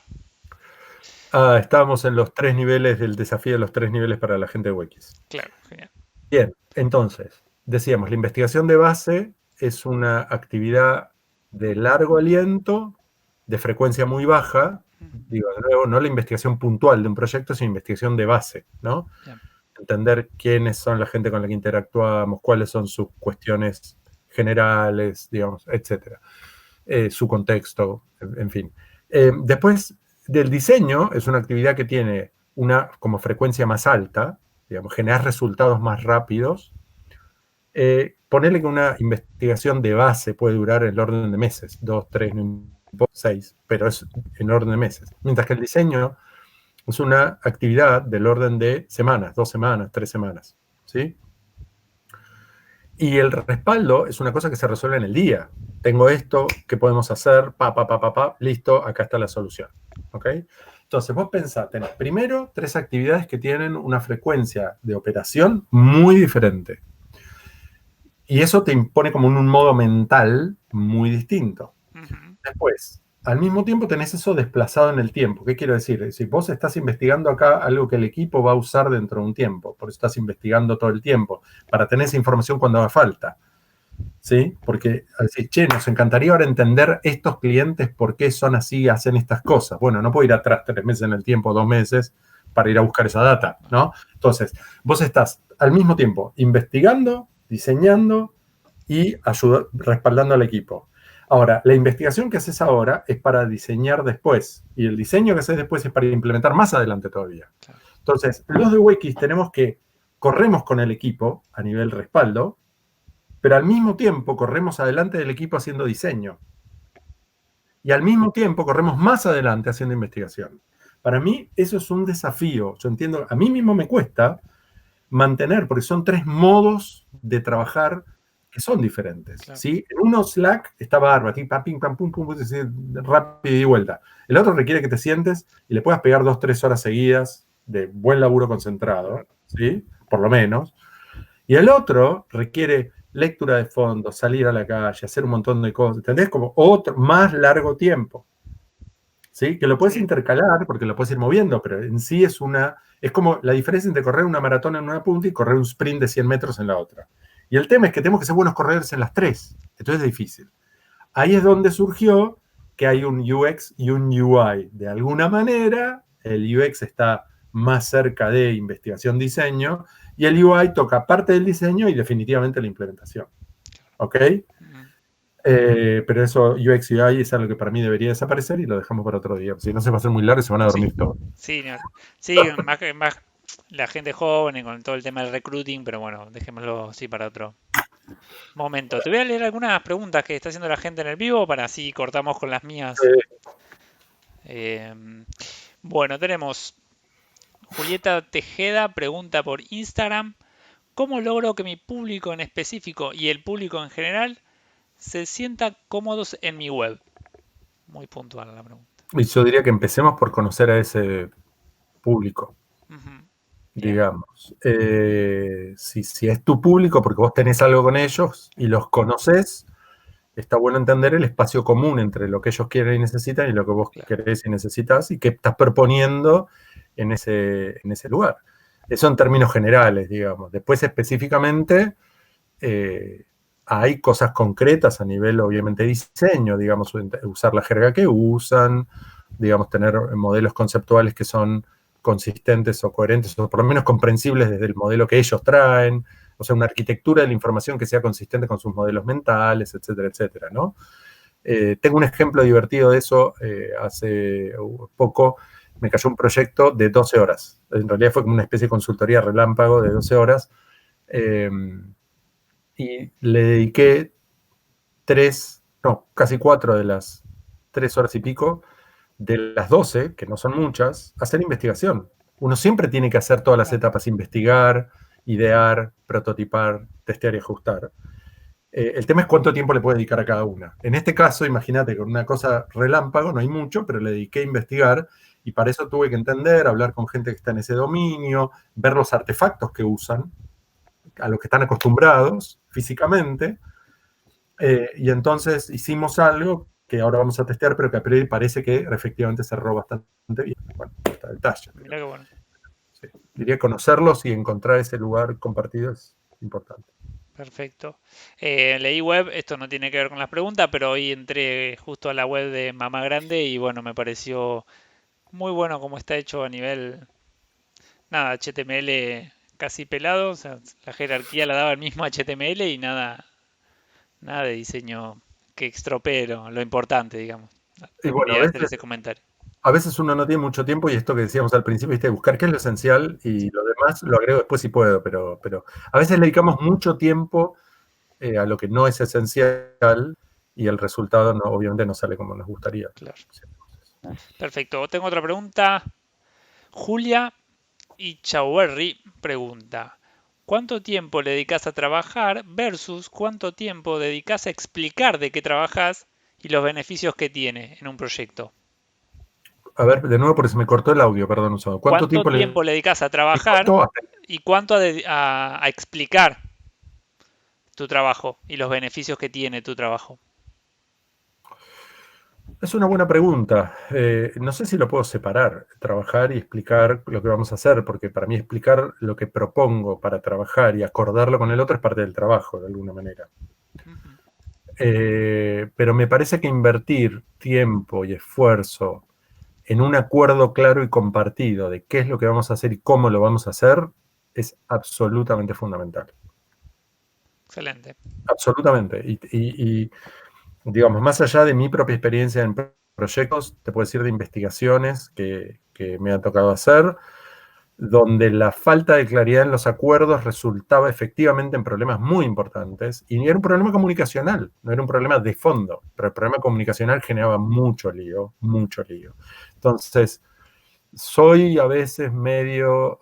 Estábamos en los 3 niveles del desafío de los 3 niveles para la gente de UX. Claro, genial. Bien, entonces, decíamos, la investigación de base es una actividad de largo aliento, de frecuencia muy baja, digo de nuevo, no la investigación puntual de un proyecto, sino investigación de base, ¿no? Bien. Entender quiénes son la gente con la que interactuamos, cuáles son sus cuestiones generales, digamos, etcétera, su contexto, en fin. Después del diseño, es una actividad que tiene una como frecuencia más alta, digamos, generar resultados más rápidos. Ponerle que una investigación de base puede durar en el orden de meses, 2, 3, 6, pero es en orden de meses. Mientras que el diseño es una actividad del orden de semanas, 2 semanas, 3 semanas, ¿sí? Y el respaldo es una cosa que se resuelve en el día. Tengo esto, ¿qué podemos hacer? Listo, acá está la solución, ¿ok? Entonces, vos pensá, tenés primero 3 actividades que tienen una frecuencia de operación muy diferente. Y eso te impone como un modo mental muy distinto. Después, al mismo tiempo tenés eso desplazado en el tiempo. ¿Qué quiero decir? Es decir, vos estás investigando acá algo que el equipo va a usar dentro de un tiempo. Por eso estás investigando todo el tiempo, para tener esa información cuando haga falta. ¿Sí? Porque decís, che, nos encantaría ahora entender estos clientes por qué son así, hacen estas cosas. Bueno, no puedo ir atrás 3 meses en el tiempo, 2 meses, para ir a buscar esa data, ¿no? Entonces, vos estás al mismo tiempo investigando, diseñando y respaldando al equipo. Ahora, la investigación que haces ahora es para diseñar después, y el diseño que haces después es para implementar más adelante todavía. Entonces, los de UX tenemos que corremos con el equipo a nivel respaldo, pero al mismo tiempo corremos adelante del equipo haciendo diseño. Y al mismo tiempo corremos más adelante haciendo investigación. Para mí eso es un desafío. Yo entiendo, a mí mismo me cuesta mantener, porque son 3 modos de trabajar que son diferentes. Claro. ¿Sí? En uno Slack está bárbaro, pim, pam, pum, pum, rápido y vuelta. El otro requiere que te sientes y le puedas pegar 2, 3 horas seguidas de buen laburo concentrado, ¿sí? Por lo menos. Y el otro requiere lectura de fondo, salir a la calle, hacer un montón de cosas, ¿entendés? Como otro, más largo tiempo. ¿Sí? Que lo puedes Sí, intercalar porque lo puedes ir moviendo, pero en sí es como la diferencia entre correr una maratón en una punta y correr un sprint de 100 metros en la otra. Y el tema es que tenemos que ser buenos corredores en las tres. Entonces es difícil. Ahí es donde surgió que hay un UX y un UI. De alguna manera, el UX está más cerca de investigación-diseño y el UI toca parte del diseño y definitivamente la implementación. ¿Ok? mm, Pero eso, UX y UI, es algo que para mí debería desaparecer y lo dejamos para otro día. Si no, se va a hacer muy largo y se van a sí, dormir todos. sí, sí, más la gente joven y con todo el tema del recruiting, pero bueno, dejémoslo así para otro momento. Te voy a leer algunas preguntas que está haciendo la gente en el vivo para así cortamos con las mías. Eh, Em, bueno, tenemos Julieta Tejeda pregunta por Instagram, ¿cómo logro que mi público en específico y el público en general se sientan cómodos en mi web? Muy puntual la pregunta. y yo diría que empecemos por conocer a ese público, Ujú, bien, digamos. Si es tu público, porque vos tenés algo con ellos y los conoces, está bueno entender el espacio común entre lo que ellos quieren y necesitan y lo que vos claro. querés y necesitas y qué estás proponiendo en ese lugar. Eso en términos generales, digamos. Después específicamente eh, hay cosas concretas a nivel, obviamente, diseño, digamos, usar la jerga que usan, digamos, tener modelos conceptuales que son consistentes o coherentes, o por lo menos comprensibles desde el modelo que ellos traen, o sea, una arquitectura de la información que sea consistente con sus modelos mentales, etcétera, etcétera, ¿no? Tengo un ejemplo divertido de eso. Hace poco me cayó un proyecto de 12 horas. En realidad fue como una especie de consultoría relámpago de 12 horas. Eh, y le dediqué casi 4 de las 3 horas y pico de las 12, que no son muchas, a hacer investigación. Uno siempre tiene que hacer todas las Claro. etapas, investigar, idear, prototipar, testear y ajustar. El tema es cuánto tiempo le puede dedicar a cada una. En este caso, imagínate, con una cosa relámpago, no hay mucho, pero le dediqué a investigar y para eso tuve que entender, hablar con gente que está en ese dominio, ver los artefactos que usan, a los que están acostumbrados físicamente, y entonces hicimos algo que ahora vamos a testear, pero que a priori parece que efectivamente cerró bastante bien. Bueno, está el detalle, pero Mira qué bueno. sí. Diría conocerlos y encontrar ese lugar compartido es importante. Perfecto. Leí web, esto no tiene que ver con las preguntas, pero hoy entré justo a la web de Mamá Grande y bueno, me pareció muy bueno como está hecho a nivel, nada, HTML casi pelado, o sea, la jerarquía la daba el mismo HTML y nada de diseño que estropee lo importante, digamos. Y bueno, Quería hacer ese comentario. a veces uno no tiene mucho tiempo y esto que decíamos al principio, ¿viste? Buscar qué es lo esencial y lo demás lo agrego después si puedo, pero a veces le dedicamos mucho tiempo a lo que no es esencial y el resultado obviamente no sale como nos gustaría. Claro. Perfecto. Tengo otra pregunta. Julia y Chauberry pregunta, ¿cuánto tiempo le dedicas a trabajar versus cuánto tiempo dedicas a explicar de qué trabajas y los beneficios que tiene en un proyecto? A ver, de nuevo porque se me cortó el audio, perdón un segundo. ¿Cuánto ¿Cuánto tiempo tiempo le le dedicas a dedico a trabajar esto? y cuánto a explicar tu trabajo y los beneficios que tiene tu trabajo? Es una buena pregunta. No sé si lo puedo separar, trabajar y explicar lo que vamos a hacer, porque para mí explicar lo que propongo para trabajar y acordarlo con el otro es parte del trabajo, de alguna manera. Ujú, Pero me parece que invertir tiempo y esfuerzo en un acuerdo claro y compartido de qué es lo que vamos a hacer y cómo lo vamos a hacer es absolutamente fundamental. excelente. Absolutamente. Digamos, más allá de mi propia experiencia en proyectos, te puedo decir de investigaciones que me ha tocado hacer, donde la falta de claridad en los acuerdos resultaba efectivamente en problemas muy importantes, y era un problema comunicacional, no era un problema de fondo, pero el problema comunicacional generaba mucho lío, mucho lío. Entonces, soy a veces medio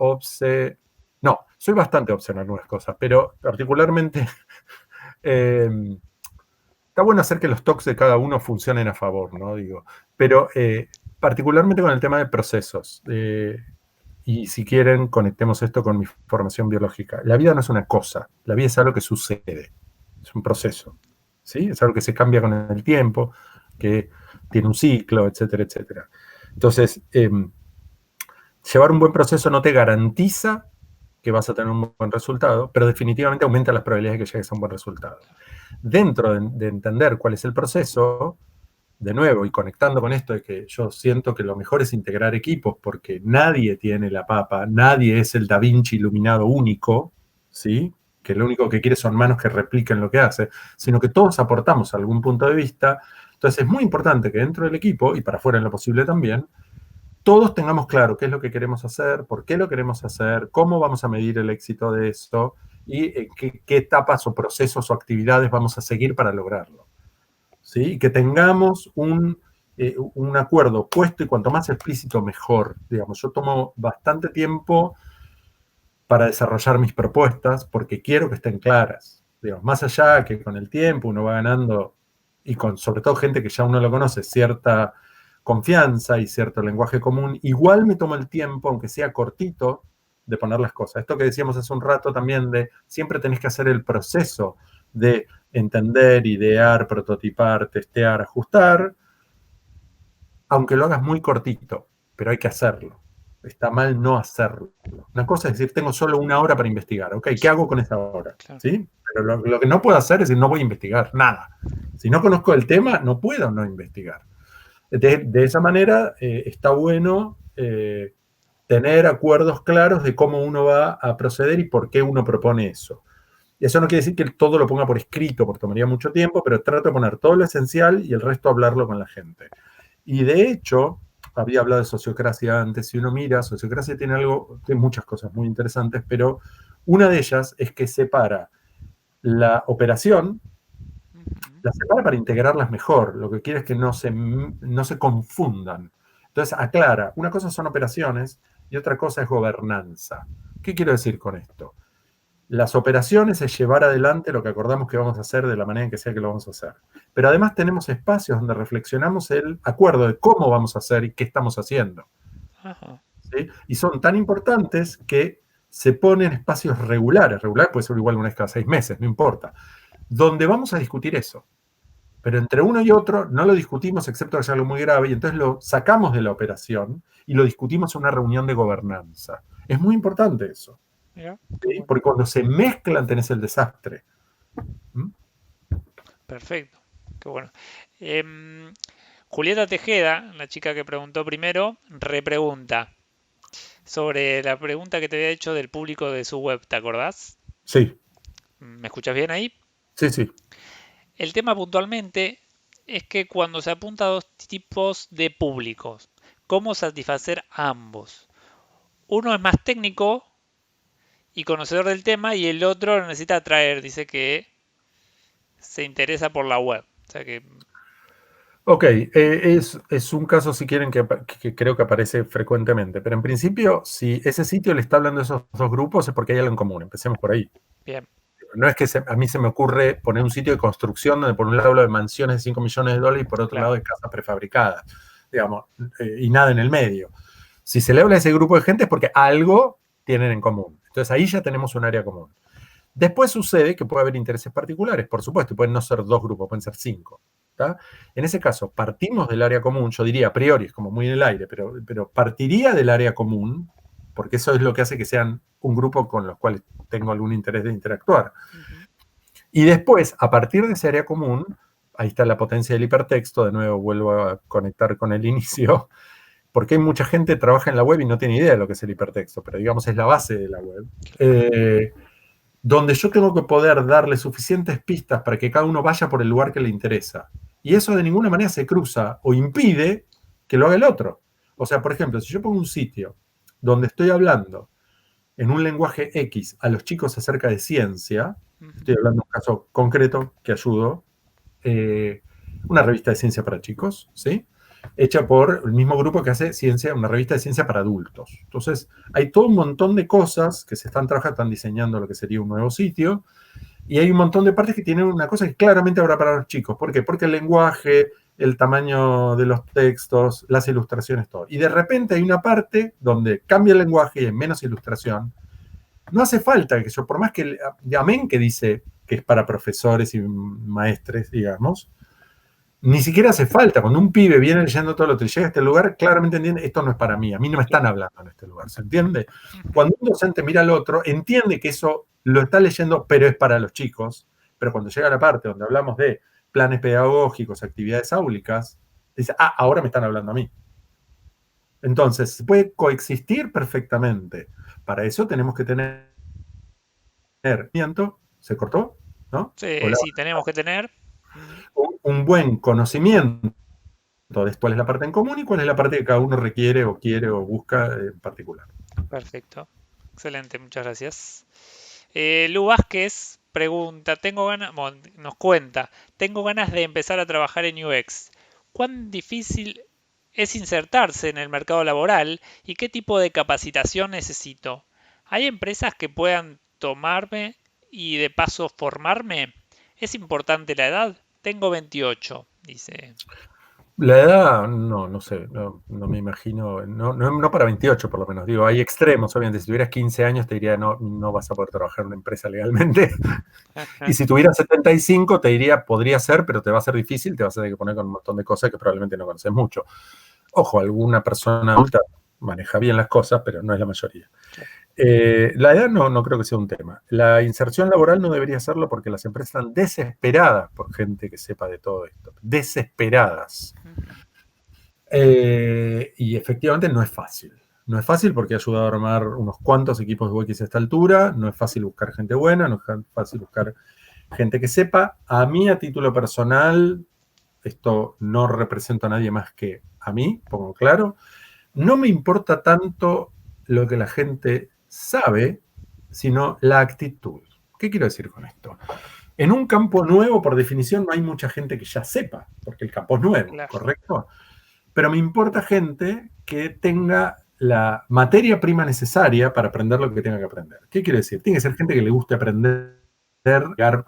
no, soy bastante obse en algunas cosas, pero particularmente eh, está bueno hacer que los talks de cada uno funcionen a favor, ¿no? Digo, pero particularmente con el tema de procesos. y si quieren, conectemos esto con mi formación biológica. La vida no es una cosa, la vida es algo que sucede, es un proceso, ¿sí? Es algo que se cambia con el tiempo, que tiene un ciclo, etcétera, etcétera. Entonces, llevar un buen proceso no te garantiza que vas a tener un buen resultado, pero definitivamente aumenta las probabilidades de que llegues a un buen resultado. Dentro de entender cuál es el proceso, de nuevo, y conectando con esto de que yo siento que lo mejor es integrar equipos, porque nadie tiene la papa, nadie es el Da Vinci iluminado único, ¿sí? Que lo único que quiere son manos que repliquen lo que hace, sino que todos aportamos algún punto de vista. Entonces es muy importante que dentro del equipo, y para afuera en lo posible también, todos tengamos claro qué es lo que queremos hacer, por qué lo queremos hacer, cómo vamos a medir el éxito de eso y qué etapas o procesos o actividades vamos a seguir para lograrlo. ¿Sí? Y que tengamos un acuerdo puesto y cuanto más explícito mejor. Digamos, yo tomo bastante tiempo para desarrollar mis propuestas porque quiero que estén claras. Digamos, más allá que con el tiempo uno va ganando, y con sobre todo gente que ya uno lo conoce, cierta confianza y cierto lenguaje común, igual me tomo el tiempo, aunque sea cortito, de poner las cosas. Esto que decíamos hace un rato también de siempre tenés que hacer el proceso de entender, idear, prototipar, testear, ajustar, aunque lo hagas muy cortito, pero hay que hacerlo. Está mal no hacerlo. Una cosa es decir, tengo solo 1 hora para investigar. Ok, ¿qué hago con esa hora? Claro. ¿Sí? Pero lo que no puedo hacer es decir, no voy a investigar nada. Si no conozco el tema, no puedo no investigar. De esa manera, está bueno tener acuerdos claros de cómo uno va a proceder y por qué uno propone eso. Y eso no quiere decir que todo lo ponga por escrito, porque tomaría mucho tiempo, pero trato de poner todo lo esencial y el resto hablarlo con la gente. Y de hecho, había hablado de sociocracia antes, si uno mira, sociocracia tiene muchas cosas muy interesantes, pero una de ellas es que separa la operación, la separa para integrarlas mejor. Lo que quiere es que no se confundan. Entonces aclara, una cosa son operaciones y otra cosa es gobernanza. ¿Qué quiero decir con esto? Las operaciones es llevar adelante lo que acordamos que vamos a hacer de la manera en que sea que lo vamos a hacer. Pero además tenemos espacios donde reflexionamos el acuerdo de cómo vamos a hacer y qué estamos haciendo. ¿Sí? Y son tan importantes que se ponen espacios regulares. Regular puede ser igual una vez cada 6 meses, no importa. Donde vamos a discutir eso. Pero entre uno y otro no lo discutimos excepto que sea algo muy grave y entonces lo sacamos de la operación y lo discutimos en una reunión de gobernanza. Es muy importante eso. ¿Sí? Porque cuando se mezclan tenés el desastre. Perfecto, qué bueno. Julieta Tejeda, la chica que preguntó primero, repregunta sobre la pregunta que te había hecho del público de su web, ¿te acordás? Sí. ¿Me escuchas bien ahí? Sí, sí. El tema puntualmente es que cuando se apunta a dos tipos de públicos, ¿cómo satisfacer a ambos? Uno es más técnico y conocedor del tema y el otro lo necesita atraer, dice que se interesa por la web. O sea que... Ok, es un caso, si quieren, que creo que aparece frecuentemente, pero en principio, si ese sitio le está hablando a esos dos grupos es porque hay algo en común, empecemos por ahí. Bien. No es que a mí se me ocurre poner un sitio de construcción donde por un lado hablo de mansiones de 5 millones de dólares y por otro lado de casas prefabricadas, digamos, y nada en el medio. Si se le habla a ese grupo de gente es porque algo tienen en común. Entonces ahí ya tenemos un área común. Después sucede que puede haber intereses particulares, por supuesto, pueden no ser 2 grupos, pueden ser 5. ¿Tá? En ese caso, partimos del área común, yo diría a priori, es como muy en el aire, pero partiría del área común, porque eso es lo que hace que sean un grupo con los cuales tengo algún interés de interactuar. Y después, a partir de ese área común, ahí está la potencia del hipertexto, de nuevo vuelvo a conectar con el inicio, porque hay mucha gente que trabaja en la web y no tiene idea de lo que es el hipertexto, pero digamos es la base de la web. Donde yo tengo que poder darle suficientes pistas para que cada uno vaya por el lugar que le interesa. Y eso de ninguna manera se cruza o impide que lo haga el otro. O sea, por ejemplo, si yo pongo un sitio donde estoy hablando en un lenguaje X a los chicos acerca de ciencia, estoy hablando de un caso concreto que ayudo, una revista de ciencia para chicos, ¿sí? Hecha por el mismo grupo que hace ciencia, una revista de ciencia para adultos. Entonces, hay todo un montón de cosas que se están trabajando, están diseñando lo que sería un nuevo sitio, y hay un montón de partes que tienen una cosa que claramente habrá para los chicos. ¿Por qué? Porque el lenguaje, el tamaño de los textos, las ilustraciones, todo. Y de repente hay una parte donde cambia el lenguaje y hay menos ilustración. No hace falta que yo, por más que amén que dice que es para profesores y maestres, digamos, ni siquiera hace falta. Cuando un pibe viene leyendo todo lo que llega a este lugar, claramente entiende, esto no es para mí, a mí no me están hablando en este lugar, ¿se entiende? Cuando un docente mira al otro, entiende que eso lo está leyendo, pero es para los chicos. Pero cuando llega a la parte donde hablamos de planes pedagógicos, actividades áulicas, dice, ahora me están hablando a mí. Entonces, se puede coexistir perfectamente. Para eso tenemos que tener, ¿se cortó? ¿No? Sí, Hola. sí, tenemos que tener. Un buen conocimiento de cuál es la parte en común y cuál es la parte que cada uno requiere o quiere o busca en particular. Perfecto. Excelente, muchas gracias. Lu Vázquez pregunta, nos cuenta, tengo ganas de empezar a trabajar en UX. ¿Cuán difícil es insertarse en el mercado laboral y qué tipo de capacitación necesito? ¿Hay empresas que puedan tomarme y de paso formarme? ¿Es importante la edad? Tengo 28, dice. La edad, no sé, no me imagino, no para 28 por lo menos, digo, hay extremos, obviamente, si tuvieras 15 años te diría no vas a poder trabajar en una empresa legalmente, y si tuvieras 75 te diría podría ser, pero te va a ser difícil, te vas a tener que poner con un montón de cosas que probablemente no conoces mucho. Ojo, alguna persona adulta maneja bien las cosas, pero no es la mayoría. La edad no creo que sea un tema. La inserción laboral no debería serlo porque las empresas están desesperadas por gente que sepa de todo esto. Desesperadas. Y efectivamente no es fácil. No es fácil porque he ayudado a armar unos cuantos equipos de UX a esta altura. No es fácil buscar gente buena, no es fácil buscar gente que sepa. A mí, a título personal, esto no representa a nadie más que a mí, pongo claro. No me importa tanto lo que la gente sabe, sino la actitud. ¿Qué quiero decir con esto? En un campo nuevo, por definición, no hay mucha gente que ya sepa, porque el campo es nuevo, Claro. ¿correcto? Pero me importa gente que tenga la materia prima necesaria para aprender lo que tenga que aprender. ¿Qué quiero decir? Tiene que ser gente que le guste aprender,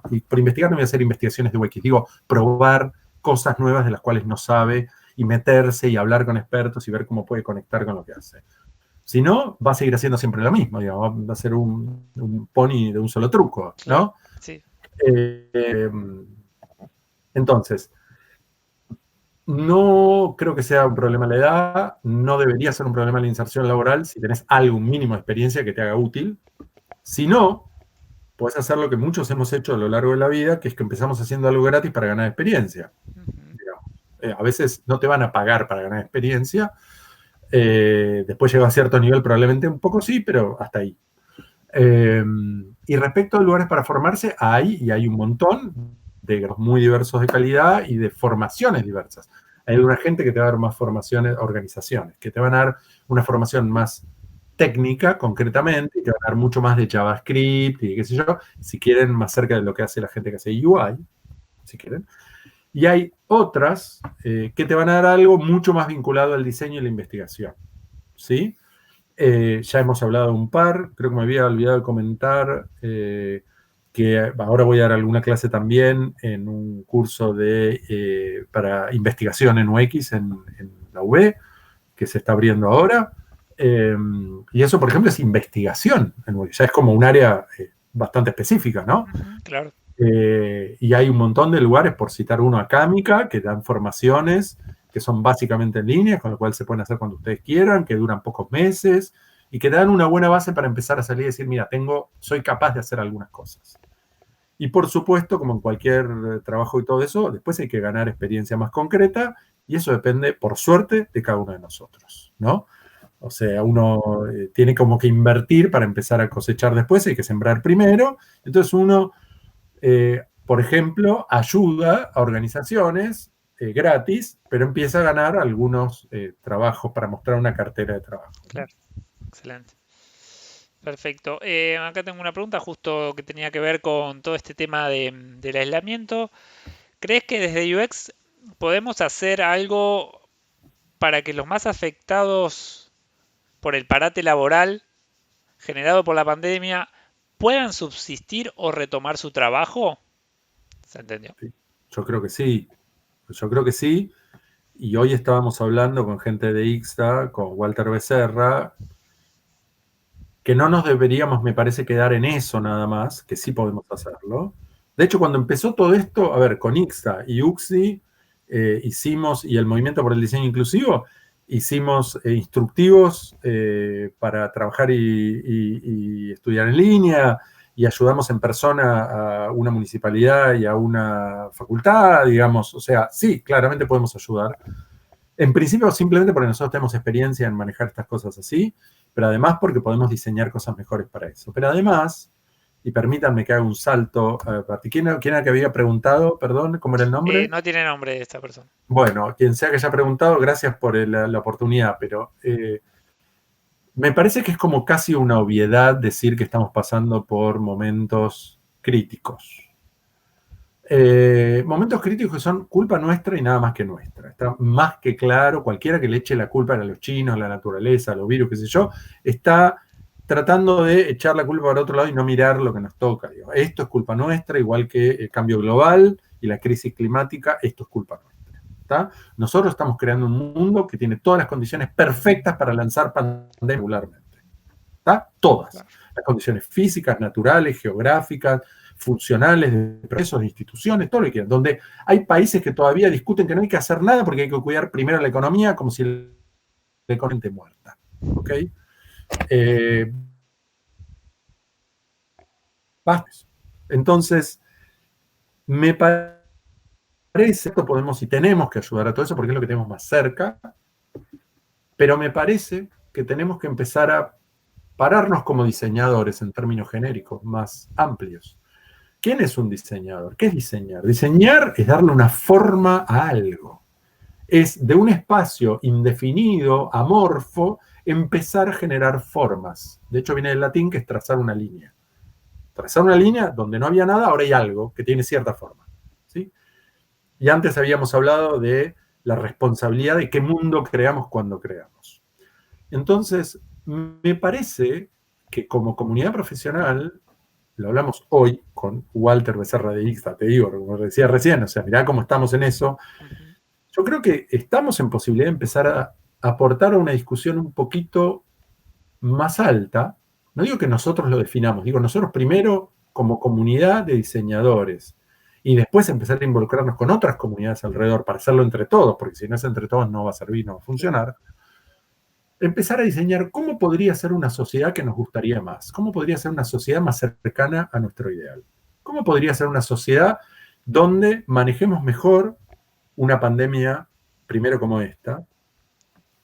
y por investigar no voy a hacer investigaciones de UX, digo, probar cosas nuevas de las cuales no sabe y meterse y hablar con expertos y ver cómo puede conectar con lo que hace. Si no, va a seguir haciendo siempre lo mismo, digamos, va a ser un pony de un solo truco, Claro, ¿no? sí. Entonces, no creo que sea un problema la edad, no debería ser un problema la inserción laboral si tenés algún mínimo de experiencia que te haga útil. Si no, puedes hacer lo que muchos hemos hecho a lo largo de la vida, que es que empezamos haciendo algo gratis para ganar experiencia. A veces no te van a pagar para ganar experiencia. Después llega a cierto nivel, probablemente un poco sí, pero hasta ahí. Y respecto a lugares para formarse, hay un montón de grados muy diversos de calidad y de formaciones diversas. Hay alguna gente que te va a dar más formaciones, organizaciones, que te van a dar una formación más técnica, concretamente, y te van a dar mucho más de JavaScript y qué sé yo, si quieren, más cerca de lo que hace la gente que hace UI, si quieren. Y hay otras que te van a dar algo mucho más vinculado al diseño y la investigación, ¿sí? Ya hemos hablado de un par, creo que me había olvidado de comentar que ahora voy a dar alguna clase también en un curso para investigación en UX en la UB, que se está abriendo ahora. Y eso, por ejemplo, es investigación en UX, ya es como un área bastante específica, ¿no? Claro. Y hay un montón de lugares, por citar uno, Acámica, que dan formaciones que son básicamente en línea, con lo cual se pueden hacer cuando ustedes quieran, que duran pocos meses y que te dan una buena base para empezar a salir y decir, mira, soy capaz de hacer algunas cosas. Y por supuesto, como en cualquier trabajo y todo eso, después hay que ganar experiencia más concreta y eso depende, por suerte, de cada uno de nosotros, ¿no? O sea, uno tiene como que invertir para empezar a cosechar después, hay que sembrar primero. Entonces uno por ejemplo, ayuda a organizaciones gratis, pero empieza a ganar algunos trabajos para mostrar una cartera de trabajo. Claro, excelente. Perfecto. Acá tengo una pregunta justo que tenía que ver con todo este tema del aislamiento. ¿Crees que desde UX podemos hacer algo para que los más afectados por el parate laboral generado por la pandemia puedan subsistir o retomar su trabajo? ¿Se entendió? Sí, yo creo que sí. Yo creo que sí. Y hoy estábamos hablando con gente de ICSA, con Walter Becerra, que no nos deberíamos, me parece, quedar en eso nada más, que sí podemos hacerlo. De hecho, cuando empezó todo esto, a ver, con ICSA y UXI hicimos, y el Movimiento por el Diseño Inclusivo, hicimos instructivos para trabajar y estudiar en línea, y ayudamos en persona a una municipalidad y a una facultad, digamos. O sea, sí, claramente podemos ayudar. En principio, simplemente porque nosotros tenemos experiencia en manejar estas cosas así, pero además porque podemos diseñar cosas mejores para eso. Pero además, y permítanme que haga un salto, ¿quién era que había preguntado? Perdón, ¿cómo era el nombre? No tiene nombre esta persona. Bueno, quien sea que haya preguntado, gracias por la oportunidad, pero me parece que es como casi una obviedad decir que estamos pasando por momentos críticos. Momentos críticos que son culpa nuestra y nada más que nuestra. Está más que claro, cualquiera que le eche la culpa a los chinos, a la naturaleza, a los virus, qué sé yo, está tratando de echar la culpa para otro lado y no mirar lo que nos toca. Digo. Esto es culpa nuestra, igual que el cambio global y la crisis climática, esto es culpa nuestra. ¿Está? Nosotros estamos creando un mundo que tiene todas las condiciones perfectas para lanzar pandemias regularmente. ¿Está? Todas. Claro. Las condiciones físicas, naturales, geográficas, funcionales, de procesos, de instituciones, todo lo que quieran, donde hay países que todavía discuten que no hay que hacer nada porque hay que cuidar primero la economía como si la economía esté muerta. ¿Ok? Entonces, me parece que podemos y tenemos que ayudar a todo eso porque es lo que tenemos más cerca, pero me parece que tenemos que empezar a pararnos como diseñadores en términos genéricos más amplios. ¿Quién es un diseñador? ¿Qué es diseñar? Diseñar es darle una forma a algo. Es de un espacio indefinido, amorfo, empezar a generar formas. De hecho, viene del latín que es trazar una línea. Trazar una línea donde no había nada, ahora hay algo que tiene cierta forma. ¿Sí? Y antes habíamos hablado de la responsabilidad de qué mundo creamos cuando creamos. Entonces, me parece que como comunidad profesional, lo hablamos hoy con Walter Becerra de ICSA, te digo, como decía recién, o sea, mirá cómo estamos en eso. Yo creo que estamos en posibilidad de empezar a aportar a una discusión un poquito más alta. No digo que nosotros lo definamos, digo nosotros primero como comunidad de diseñadores y después empezar a involucrarnos con otras comunidades alrededor para hacerlo entre todos, porque si no es entre todos no va a servir, no va a funcionar. Empezar a diseñar cómo podría ser una sociedad que nos gustaría más, cómo podría ser una sociedad más cercana a nuestro ideal, cómo podría ser una sociedad donde manejemos mejor una pandemia, primero como esta,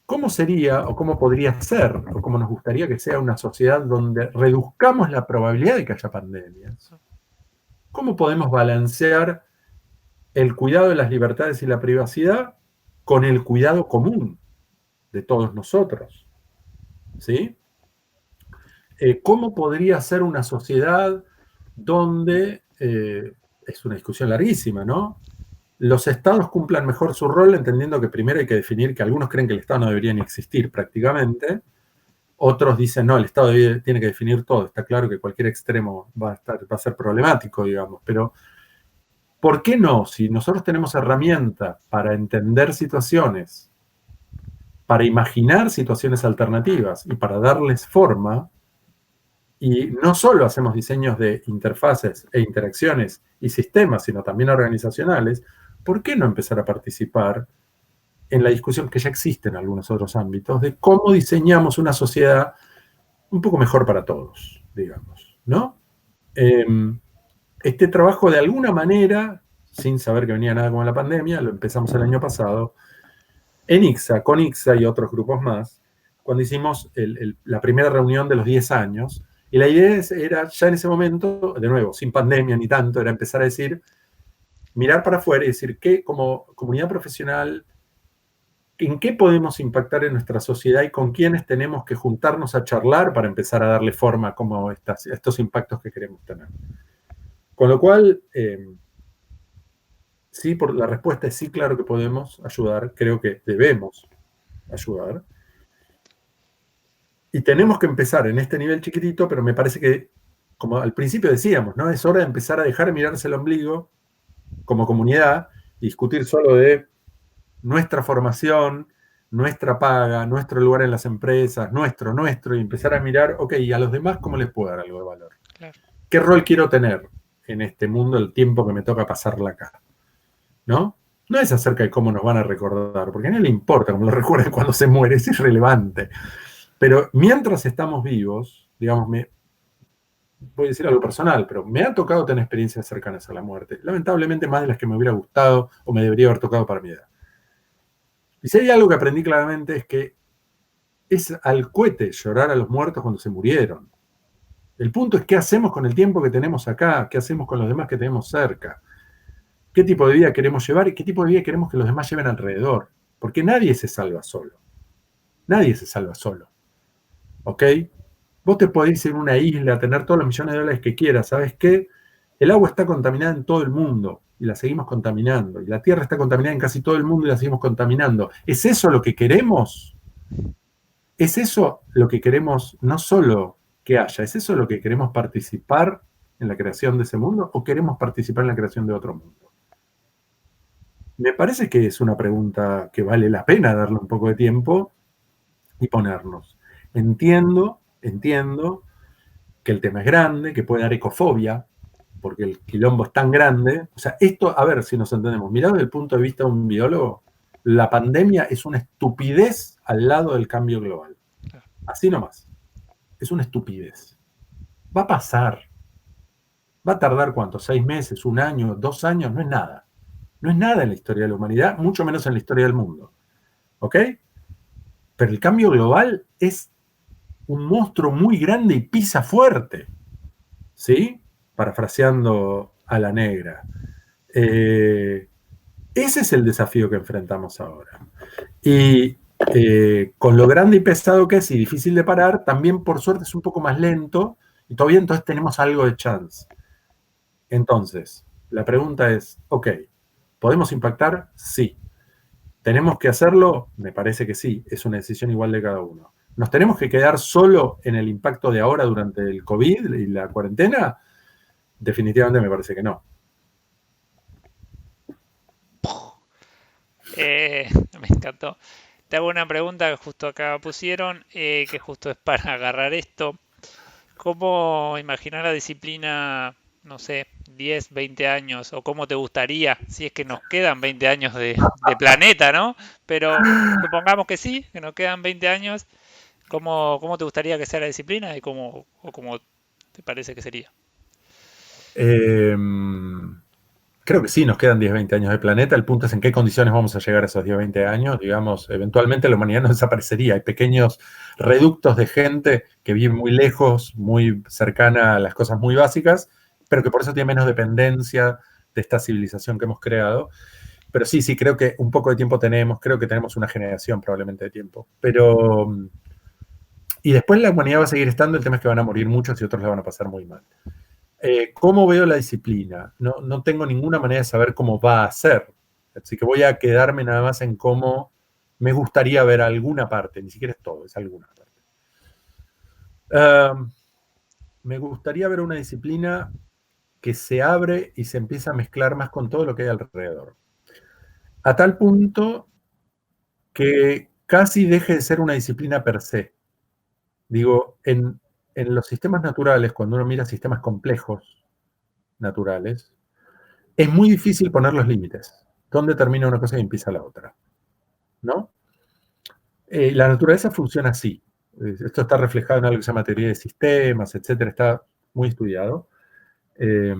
cómo sería o cómo podría ser o cómo nos gustaría que sea una sociedad donde reduzcamos la probabilidad de que haya pandemias, cómo podemos balancear el cuidado de las libertades y la privacidad con el cuidado común de todos nosotros. ¿Sí? ¿Cómo podría ser una sociedad donde, es una discusión larguísima, ¿no? Los estados cumplan mejor su rol, entendiendo que primero hay que definir que algunos creen que el estado no debería ni existir prácticamente, otros dicen, no, el estado tiene que definir todo, está claro que cualquier extremo va a ser problemático, digamos, pero ¿por qué no? Si nosotros tenemos herramientas para entender situaciones, para imaginar situaciones alternativas y para darles forma, y no solo hacemos diseños de interfaces e interacciones y sistemas, sino también organizacionales, ¿por qué no empezar a participar en la discusión que ya existe en algunos otros ámbitos de cómo diseñamos una sociedad un poco mejor para todos, digamos, ¿no? Este trabajo de alguna manera, sin saber que venía nada con la pandemia, lo empezamos el año pasado, en ICSA, con ICSA y otros grupos más, cuando hicimos la primera reunión de los 10 años, y la idea era ya en ese momento, de nuevo, sin pandemia ni tanto, era empezar a decir, mirar para afuera y decir que como comunidad profesional, en qué podemos impactar en nuestra sociedad y con quiénes tenemos que juntarnos a charlar para empezar a darle forma a como estos impactos que queremos tener. Con lo cual, sí, la respuesta es sí, claro que podemos ayudar, creo que debemos ayudar. Y tenemos que empezar en este nivel chiquitito, pero me parece que, como al principio decíamos, ¿no? Es hora de empezar a dejar de mirarse el ombligo como comunidad y discutir solo de nuestra formación, nuestra paga, nuestro lugar en las empresas, nuestro, y empezar a mirar, ok, ¿y a los demás cómo les puedo dar algo de valor? Claro. ¿Qué rol quiero tener en este mundo el tiempo que me toca pasarla acá? ¿No? No es acerca de cómo nos van a recordar, porque a nadie le importa cómo lo recuerden cuando se muere, es irrelevante. Pero mientras estamos vivos, digamos, voy a decir algo personal, pero me ha tocado tener experiencias cercanas a la muerte. Lamentablemente más de las que me hubiera gustado o me debería haber tocado para mi edad. Y si hay algo que aprendí claramente es que es al cohete llorar a los muertos cuando se murieron. El punto es qué hacemos con el tiempo que tenemos acá, qué hacemos con los demás que tenemos cerca, qué tipo de vida queremos llevar y qué tipo de vida queremos que los demás lleven alrededor. Porque nadie se salva solo. Nadie se salva solo. ¿Ok? Vos te podés ir a una isla, tener todos los millones de dólares que quieras. ¿Sabes qué? El agua está contaminada en todo el mundo y la seguimos contaminando. Y la tierra está contaminada en casi todo el mundo y la seguimos contaminando. ¿Es eso lo que queremos? ¿Es eso lo que queremos no solo que haya? ¿Es eso lo que queremos participar en la creación de ese mundo o queremos participar en la creación de otro mundo? Me parece que es una pregunta que vale la pena darle un poco de tiempo y ponernos. Entiendo que el tema es grande, que puede dar ecofobia, porque el quilombo es tan grande. O sea, esto, a ver si nos entendemos, mirado desde el punto de vista de un biólogo, la pandemia es una estupidez al lado del cambio global. Así nomás. Es una estupidez. Va a pasar. ¿Va a tardar cuánto? ¿6 meses? ¿1 año? ¿2 años? No es nada. No es nada en la historia de la humanidad, mucho menos en la historia del mundo. ¿Ok? Pero el cambio global es un monstruo muy grande y pisa fuerte. ¿Sí? Parafraseando a la negra. Ese es el desafío que enfrentamos ahora. Y con lo grande y pesado que es y difícil de parar, también por suerte es un poco más lento y todavía entonces tenemos algo de chance. Entonces, la pregunta es, ok, ¿podemos impactar? Sí. ¿Tenemos que hacerlo? Me parece que sí, es una decisión igual de cada uno. ¿Nos tenemos que quedar solo en el impacto de ahora durante el COVID y la cuarentena? Definitivamente me parece que no. Me encantó. Te hago una pregunta que justo acá pusieron, que justo es para agarrar esto. ¿Cómo imaginar la disciplina, no sé, 10, 20 años? ¿O cómo te gustaría, si es que nos quedan 20 años de planeta, ¿no? Pero supongamos que sí, que nos quedan 20 años. ¿Cómo te gustaría que sea la disciplina y cómo te parece que sería? Eh, Creo que sí, nos quedan 10, 20 años de planeta. El punto es en qué condiciones vamos a llegar a esos 10, 20 años. Digamos, eventualmente la humanidad no desaparecería. Hay pequeños reductos de gente que vive muy lejos, muy cercana a las cosas muy básicas, pero que por eso tiene menos dependencia de esta civilización que hemos creado. Pero sí, sí, creo que un poco de tiempo tenemos. Creo que tenemos una generación probablemente de tiempo. Pero... Y después la humanidad va a seguir estando. El tema es que van a morir muchos y otros la van a pasar muy mal. ¿Cómo veo la disciplina? No tengo ninguna manera de saber cómo va a ser. Así que voy a quedarme nada más en cómo me gustaría ver alguna parte, ni siquiera es todo, es alguna parte. Me gustaría ver una disciplina que se abre y se empieza a mezclar más con todo lo que hay alrededor. A tal punto que casi deje de ser una disciplina per se. Digo, en los sistemas naturales, cuando uno mira sistemas complejos naturales, es muy difícil poner los límites. ¿Dónde termina una cosa y empieza la otra? ¿No? La naturaleza funciona así. Esto está reflejado en algo que se llama teoría de sistemas, etcétera. Está muy estudiado. Eh,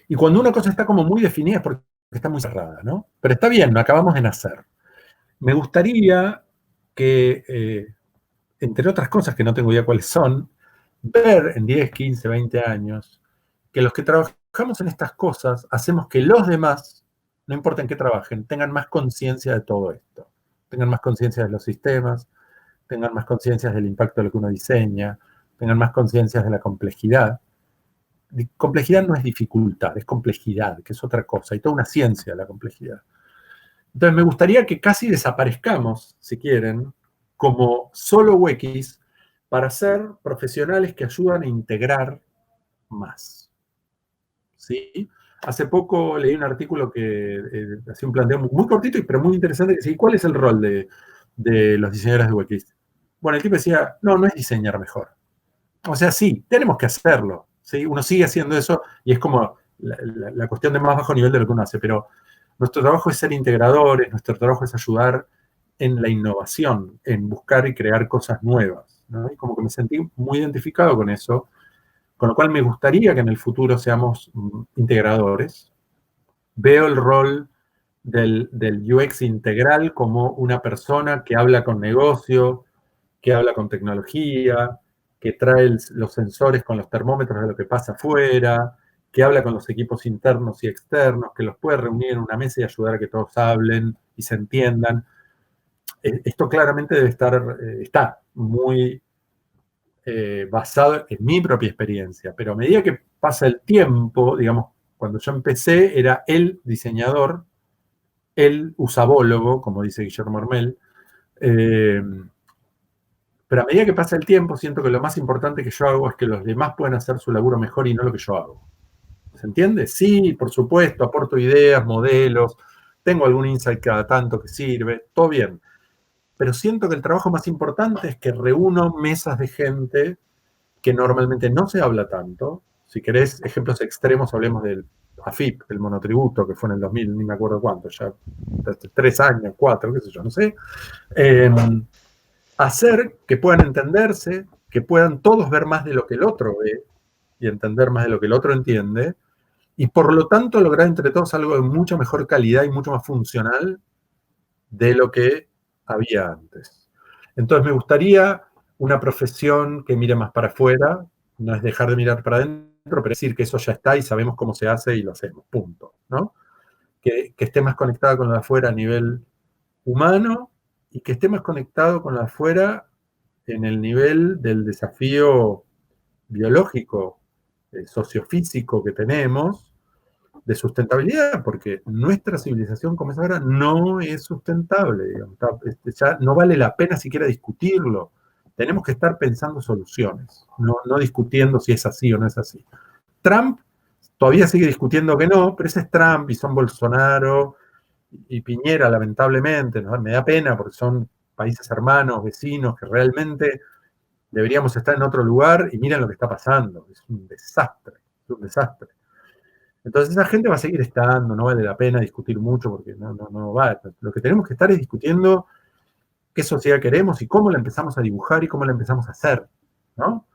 y cuando una cosa está como muy definida es porque está muy cerrada, ¿no? Pero está bien, no acabamos de nacer. Me gustaría que, entre otras cosas que no tengo idea cuáles son, ver en 10, 15, 20 años que los que trabajamos en estas cosas hacemos que los demás, no importa en qué trabajen, tengan más conciencia de todo esto, tengan más conciencia de los sistemas, tengan más conciencia del impacto de lo que uno diseña, tengan más conciencia de la complejidad. Complejidad no es dificultad, es complejidad, que es otra cosa, y toda una ciencia la complejidad. Entonces me gustaría que casi desaparezcamos, si quieren, como solo wikis para ser profesionales que ayudan a integrar más. ¿Sí? Hace poco leí un artículo que hacía un planteo muy cortito, pero muy interesante, que decía, ¿cuál es el rol de los diseñadores de UX? Bueno, el tipo decía, no es diseñar mejor. O sea, sí, tenemos que hacerlo, ¿sí? Uno sigue haciendo eso y es como la cuestión de más bajo nivel de lo que uno hace, pero nuestro trabajo es ser integradores, nuestro trabajo es ayudar en la innovación, en buscar y crear cosas nuevas, ¿no? Y como que me sentí muy identificado con eso, con lo cual me gustaría que en el futuro seamos integradores. Veo el rol del UX integral como una persona que habla con negocio, que habla con tecnología, que trae los sensores con los termómetros de lo que pasa afuera, que habla con los equipos internos y externos, que los puede reunir en una mesa y ayudar a que todos hablen y se entiendan. Esto claramente debe está muy basado en mi propia experiencia, pero a medida que pasa el tiempo, digamos, cuando yo empecé era el diseñador, el usabólogo, como dice Guillermo Ormel, pero a medida que pasa el tiempo siento que lo más importante que yo hago es que los demás puedan hacer su laburo mejor y no lo que yo hago. ¿Se entiende? Sí, por supuesto, aporto ideas, modelos, tengo algún insight cada tanto que sirve, todo bien. Pero siento que el trabajo más importante es que reúno mesas de gente que normalmente no se habla tanto. Si querés ejemplos extremos, hablemos del AFIP, el monotributo, que fue en el 2000, ni me acuerdo cuánto, ya 3 años, 4, qué sé yo, no sé. Hacer que puedan entenderse, que puedan todos ver más de lo que el otro ve y entender más de lo que el otro entiende, y por lo tanto lograr entre todos algo de mucha mejor calidad y mucho más funcional de lo que había antes. Entonces me gustaría una profesión que mire más para afuera, no es dejar de mirar para adentro, pero decir que eso ya está y sabemos cómo se hace y lo hacemos, punto, ¿no? Que esté más conectada con lo de afuera a nivel humano y que esté más conectado con lo de afuera en el nivel del desafío biológico, sociofísico que tenemos, de sustentabilidad, porque nuestra civilización como es ahora no es sustentable, digamos, ya no vale la pena siquiera discutirlo. Tenemos que estar pensando soluciones, no discutiendo si es así o no es así. Trump todavía sigue discutiendo que no, pero ese es Trump y son Bolsonaro y Piñera, lamentablemente, ¿no? Me da pena porque son países hermanos, vecinos, que realmente deberíamos estar en otro lugar y miren lo que está pasando. Es un desastre, es un desastre. Entonces esa gente va a seguir estando, no vale la pena discutir mucho porque no va. Lo que tenemos que estar es discutiendo qué sociedad queremos y cómo la empezamos a dibujar y cómo la empezamos a hacer, ¿no?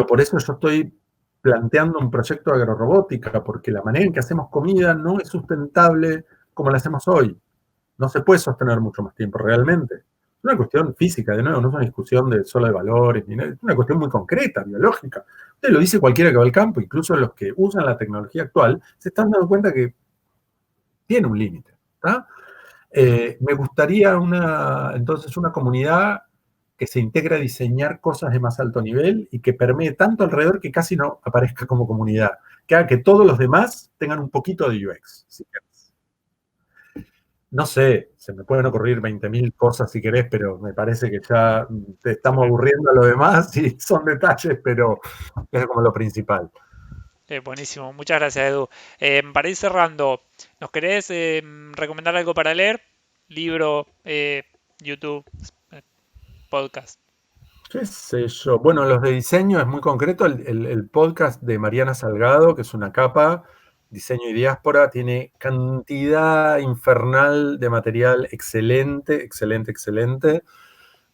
Por eso yo estoy planteando un proyecto de agrorobótica, porque la manera en que hacemos comida no es sustentable como la hacemos hoy. No se puede sostener mucho más tiempo realmente. Es una cuestión física, de nuevo, no es una discusión solo de valores, ni nada, es una cuestión muy concreta, biológica. Usted lo dice cualquiera que va al campo, incluso los que usan la tecnología actual, se están dando cuenta que tiene un límite. Me gustaría entonces una comunidad que se integre a diseñar cosas de más alto nivel y que permee tanto alrededor que casi no aparezca como comunidad, que haga que todos los demás tengan un poquito de UX. Si no sé, se me pueden ocurrir 20.000 cosas si querés, pero me parece que ya te estamos aburriendo a lo demás y son detalles, pero es como lo principal. Buenísimo, muchas gracias Edu. Para ir cerrando, ¿nos querés recomendar algo para leer? Libro, YouTube, podcast. ¿Qué sé yo? Bueno, los de diseño es muy concreto. El podcast de Mariana Salgado, que es una capa, Diseño y Diáspora, tiene cantidad infernal de material excelente, excelente, excelente.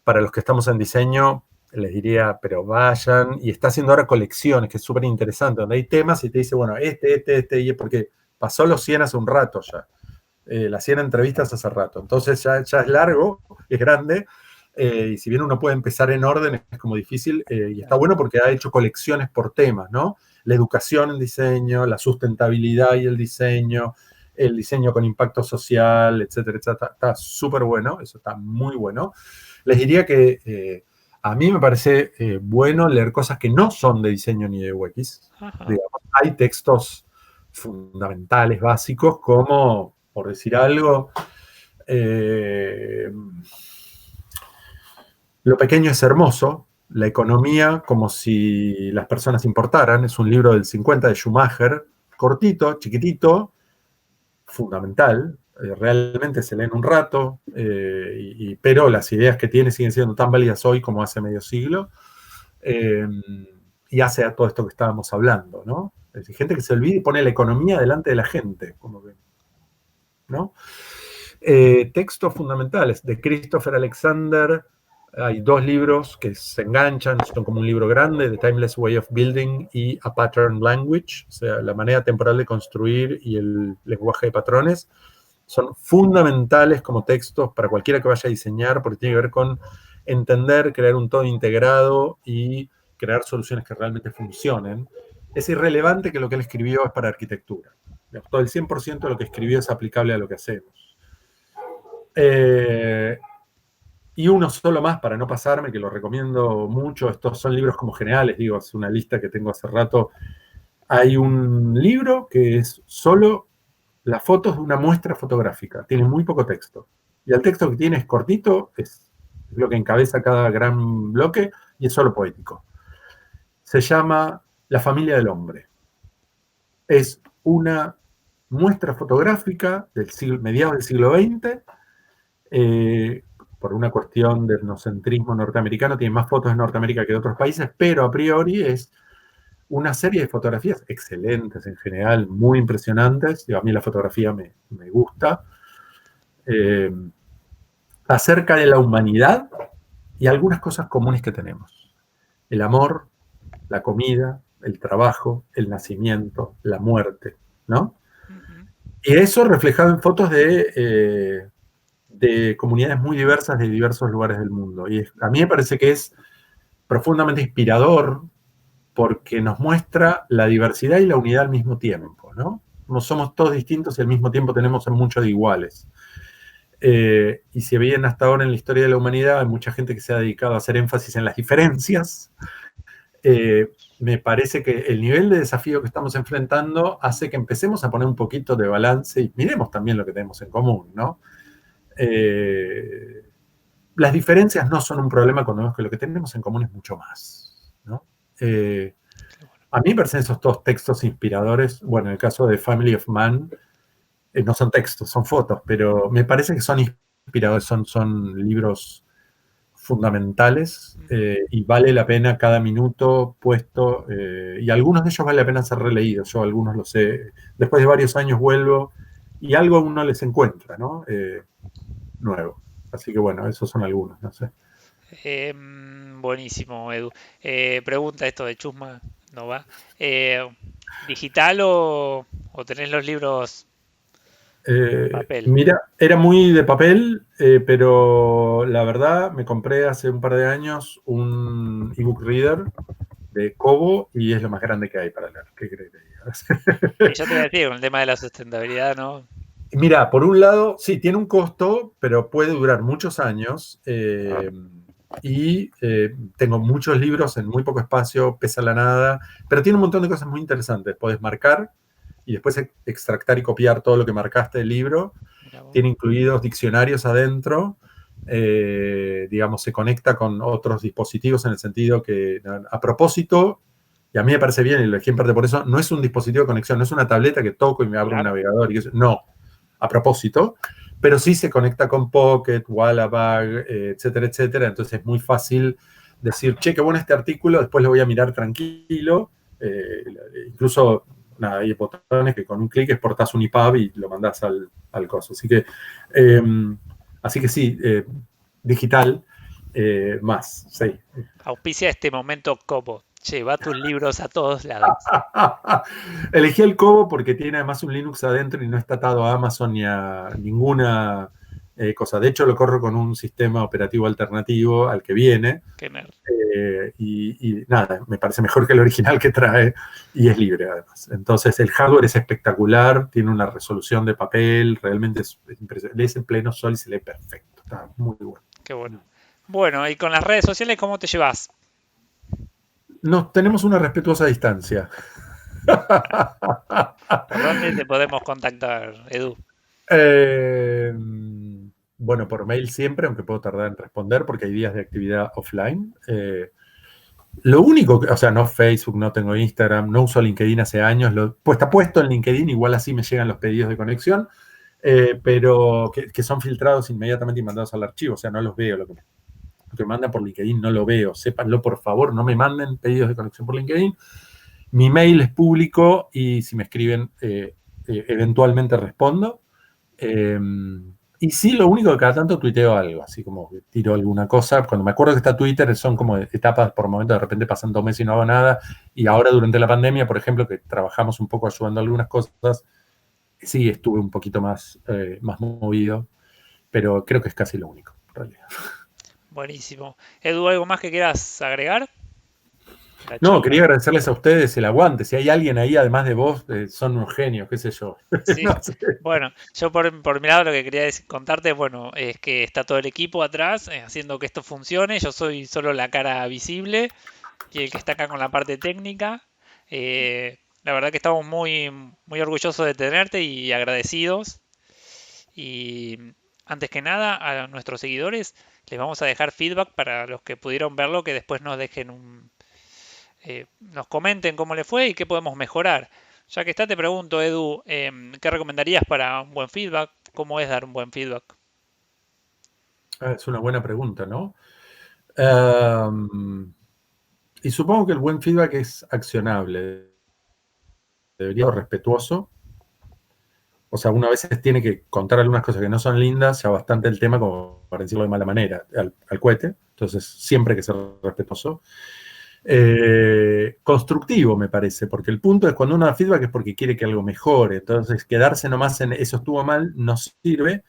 Para los que estamos en diseño, les diría, pero vayan. Y está haciendo ahora colecciones, que es súper interesante, donde hay temas y te dice, bueno, y porque pasó los 100 hace un rato ya. Las 100 entrevistas hace rato. Entonces ya es largo, es grande. Y si bien uno puede empezar en orden, es como difícil, y está bueno porque ha hecho colecciones por temas, ¿no? La educación en diseño, la sustentabilidad y el diseño con impacto social, etcétera, etcétera. Está súper bueno, eso está muy bueno. Les diría que a mí me parece bueno leer cosas que no son de diseño ni de UX. Digamos, hay textos fundamentales, básicos, como, por decir algo, Lo pequeño es hermoso, la economía como si las personas importaran. Es un libro del 50 de Schumacher, cortito, chiquitito, fundamental. Realmente se lee en un rato, pero las ideas que tiene siguen siendo tan válidas hoy como hace medio siglo. Y hace a todo esto que estábamos hablando, ¿no? Es decir, gente que se olvida y pone la economía delante de la gente, como que, ¿no? Textos fundamentales de Christopher Alexander. Hay dos libros que se enganchan, son como un libro grande, The Timeless Way of Building y A Pattern Language, o sea, la manera temporal de construir y el lenguaje de patrones. Son fundamentales como textos para cualquiera que vaya a diseñar, porque tiene que ver con entender, crear un todo integrado y crear soluciones que realmente funcionen. Es irrelevante que lo que él escribió es para arquitectura. Todo el 100% de lo que escribió es aplicable a lo que hacemos. Y uno solo más para no pasarme, que lo recomiendo mucho. Estos son libros como generales, digo, es una lista que tengo hace rato. Hay un libro que es solo las fotos de una muestra fotográfica. Tiene muy poco texto. Y el texto que tiene es cortito, es lo que encabeza cada gran bloque y es solo poético. Se llama La familia del hombre. Es una muestra fotográfica del mediados del siglo XX, por una cuestión de etnocentrismo norteamericano, tiene más fotos de Norteamérica que de otros países, pero a priori es una serie de fotografías excelentes en general, muy impresionantes. A mí la fotografía me gusta. Acerca de la humanidad y algunas cosas comunes que tenemos. El amor, la comida, el trabajo, el nacimiento, la muerte, ¿no? Ujú. Y eso reflejado en fotos de comunidades muy diversas de diversos lugares del mundo. Y a mí me parece que es profundamente inspirador porque nos muestra la diversidad y la unidad al mismo tiempo, ¿no? No somos todos distintos y al mismo tiempo tenemos mucho de iguales. Y si bien hasta ahora en la historia de la humanidad hay mucha gente que se ha dedicado a hacer énfasis en las diferencias, me parece que el nivel de desafío que estamos enfrentando hace que empecemos a poner un poquito de balance y miremos también lo que tenemos en común, ¿no? Las diferencias no son un problema cuando vemos que lo que tenemos en común es mucho más, ¿no? A mí me parecen esos dos textos inspiradores. Bueno, en el caso de Family of Man, no son textos, son fotos, pero me parece que son inspiradores, son libros fundamentales y vale la pena cada minuto puesto, y algunos de ellos vale la pena ser releídos. Yo algunos los sé, después de varios años vuelvo y algo uno les encuentra, ¿no? Nuevo. Así que bueno, esos son algunos, no sé. Buenísimo, Edu. Pregunta esto de Chusma, ¿no va? Eh, ¿Digital o tenés los libros papel? Mira, era muy de papel, pero la verdad me compré hace un par de años un ebook reader de Kobo y es lo más grande que hay para leer. ¿Qué crees que te Y diga? yo te voy a decir, con el tema de la sustentabilidad, ¿no? Mira, por un lado, sí, tiene un costo, pero puede durar muchos años. Tengo muchos libros en muy poco espacio, pesa la nada, pero tiene un montón de cosas muy interesantes. Podés marcar y después extractar y copiar todo lo que marcaste del libro. Mirá vos. Tiene incluidos diccionarios adentro. Digamos, se conecta con otros dispositivos en el sentido que, a propósito, y a mí me parece bien, y lo elegí en parte por eso, no es un dispositivo de conexión, no es una tableta que toco y me abro un Claro. navegador. No, a propósito, pero sí se conecta con Pocket, Wallabag, etcétera, etcétera. Entonces es muy fácil decir, che, qué bueno este artículo, después lo voy a mirar tranquilo. Incluso, nada, hay botones que con un clic exportas un EPUB y lo mandás al coso. Así que sí, digital más, sí. Auspicia este momento Cobo. Lleva tus libros a todos lados. Elegí el Kobo porque tiene además un Linux adentro y no está atado a Amazon ni a ninguna cosa. De hecho, lo corro con un sistema operativo alternativo al que viene. Qué nerd. Y nada, me parece mejor que el original que trae y es libre además. Entonces el hardware es espectacular, tiene una resolución de papel, realmente es impresionante. Lees en pleno sol y se lee perfecto. Está muy bueno. Qué bueno. Bueno, y con las redes sociales, ¿cómo te llevas? Nos tenemos una respetuosa distancia. ¿Por dónde te podemos contactar, Edu? Eh, bueno, por mail siempre, aunque puedo tardar en responder porque hay días de actividad offline. Lo único, o sea, no Facebook, no tengo Instagram, no uso LinkedIn hace años, pues está puesto en LinkedIn, igual así me llegan los pedidos de conexión, pero que son filtrados inmediatamente y mandados al archivo, o sea, no los veo, lo que me mandan por LinkedIn no lo veo, sépanlo por favor, no me manden pedidos de conexión por LinkedIn. Mi mail es público y si me escriben, eventualmente respondo. Y sí, lo único que cada tanto tuiteo algo, así como que tiro alguna cosa. Cuando me acuerdo que está Twitter, son como etapas por momento, de repente pasan 2 meses y no hago nada. Y ahora durante la pandemia, por ejemplo, que trabajamos un poco ayudando a algunas cosas, sí estuve un poquito más movido, pero creo que es casi lo único, en realidad. Buenísimo. Edu, ¿algo más que quieras agregar? La No, charla. quería agradecerles a ustedes el aguante. Si hay alguien ahí, además de vos, son unos genios, qué sé yo. Sí, No sé. bueno, yo por mi lado lo que quería contarte, bueno, es que está todo el equipo atrás haciendo que esto funcione. Yo soy solo la cara visible y el que está acá con la parte técnica. La verdad que estamos muy orgullosos de tenerte y agradecidos. Y antes que nada, a nuestros seguidores les vamos a dejar feedback para los que pudieron verlo, que después nos dejen nos comenten cómo le fue y qué podemos mejorar. Ya que está, te pregunto, Edu, ¿qué recomendarías para un buen feedback? ¿Cómo es dar un buen feedback? Es una buena pregunta, ¿no? Um, y supongo que el buen feedback es accionable, debería ser respetuoso. O sea, uno a veces tiene que contar algunas cosas que no son lindas, ya bastante el tema como para decirlo de mala manera, al cohete. Entonces, siempre hay que ser respetuoso. Constructivo, me parece, porque el punto es cuando uno da feedback es porque quiere que algo mejore. Entonces, quedarse nomás en eso estuvo mal no sirve,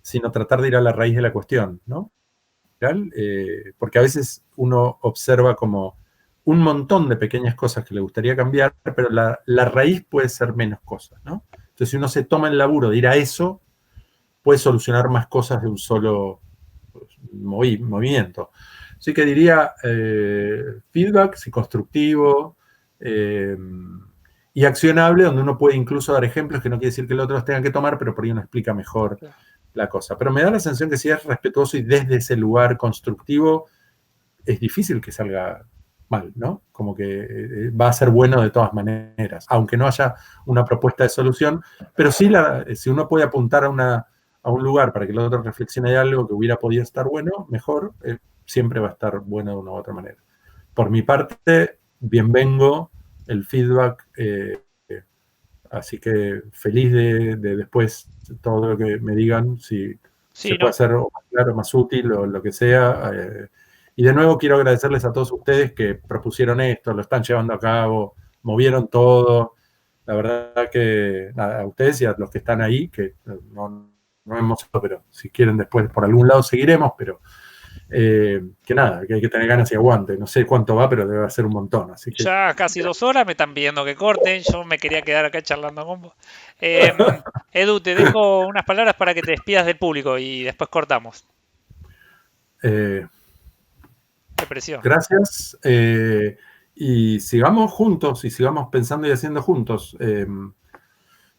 sino tratar de ir a la raíz de la cuestión, ¿no? Porque a veces uno observa como un montón de pequeñas cosas que le gustaría cambiar, pero la raíz puede ser menos cosas, ¿no? Entonces, si uno se toma el laburo de ir a eso, puede solucionar más cosas de un solo movimiento. Así que diría feedback, sí, constructivo y accionable, donde uno puede incluso dar ejemplos, que no quiere decir que los otros tengan que tomar, pero por ahí uno explica mejor la cosa. Pero me da la sensación que si es respetuoso y desde ese lugar constructivo, es difícil que salga mal, ¿no? Como que va a ser bueno de todas maneras, aunque no haya una propuesta de solución, pero sí, si uno puede apuntar a un lugar para que el otro reflexione de algo que hubiera podido estar bueno, mejor, siempre va a estar bueno de una u otra manera. Por mi parte, bienvengo el feedback, así que feliz de después todo lo que me digan, si se Sí, puede no, hacer más claro, más útil o lo que sea. Y de nuevo quiero agradecerles a todos ustedes que propusieron esto, lo están llevando a cabo, movieron todo. La verdad que nada, a ustedes y a los que están ahí, que no hemos, pero si quieren después por algún lado seguiremos, pero que nada, que hay que tener ganas y aguante. No sé cuánto va, pero debe ser un montón. Así que ya casi 2 horas me están pidiendo que corten. Yo me quería quedar acá charlando con vos. Edu, te dejo unas palabras para que te despidas del público y después cortamos. eh, Qué presión. gracias. Y sigamos juntos y sigamos pensando y haciendo juntos.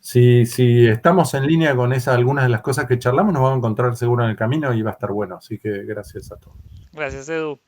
Si estamos en línea con algunas de las cosas que charlamos, nos vamos a encontrar seguro en el camino y va a estar bueno. Así que gracias a todos. Gracias, Edu.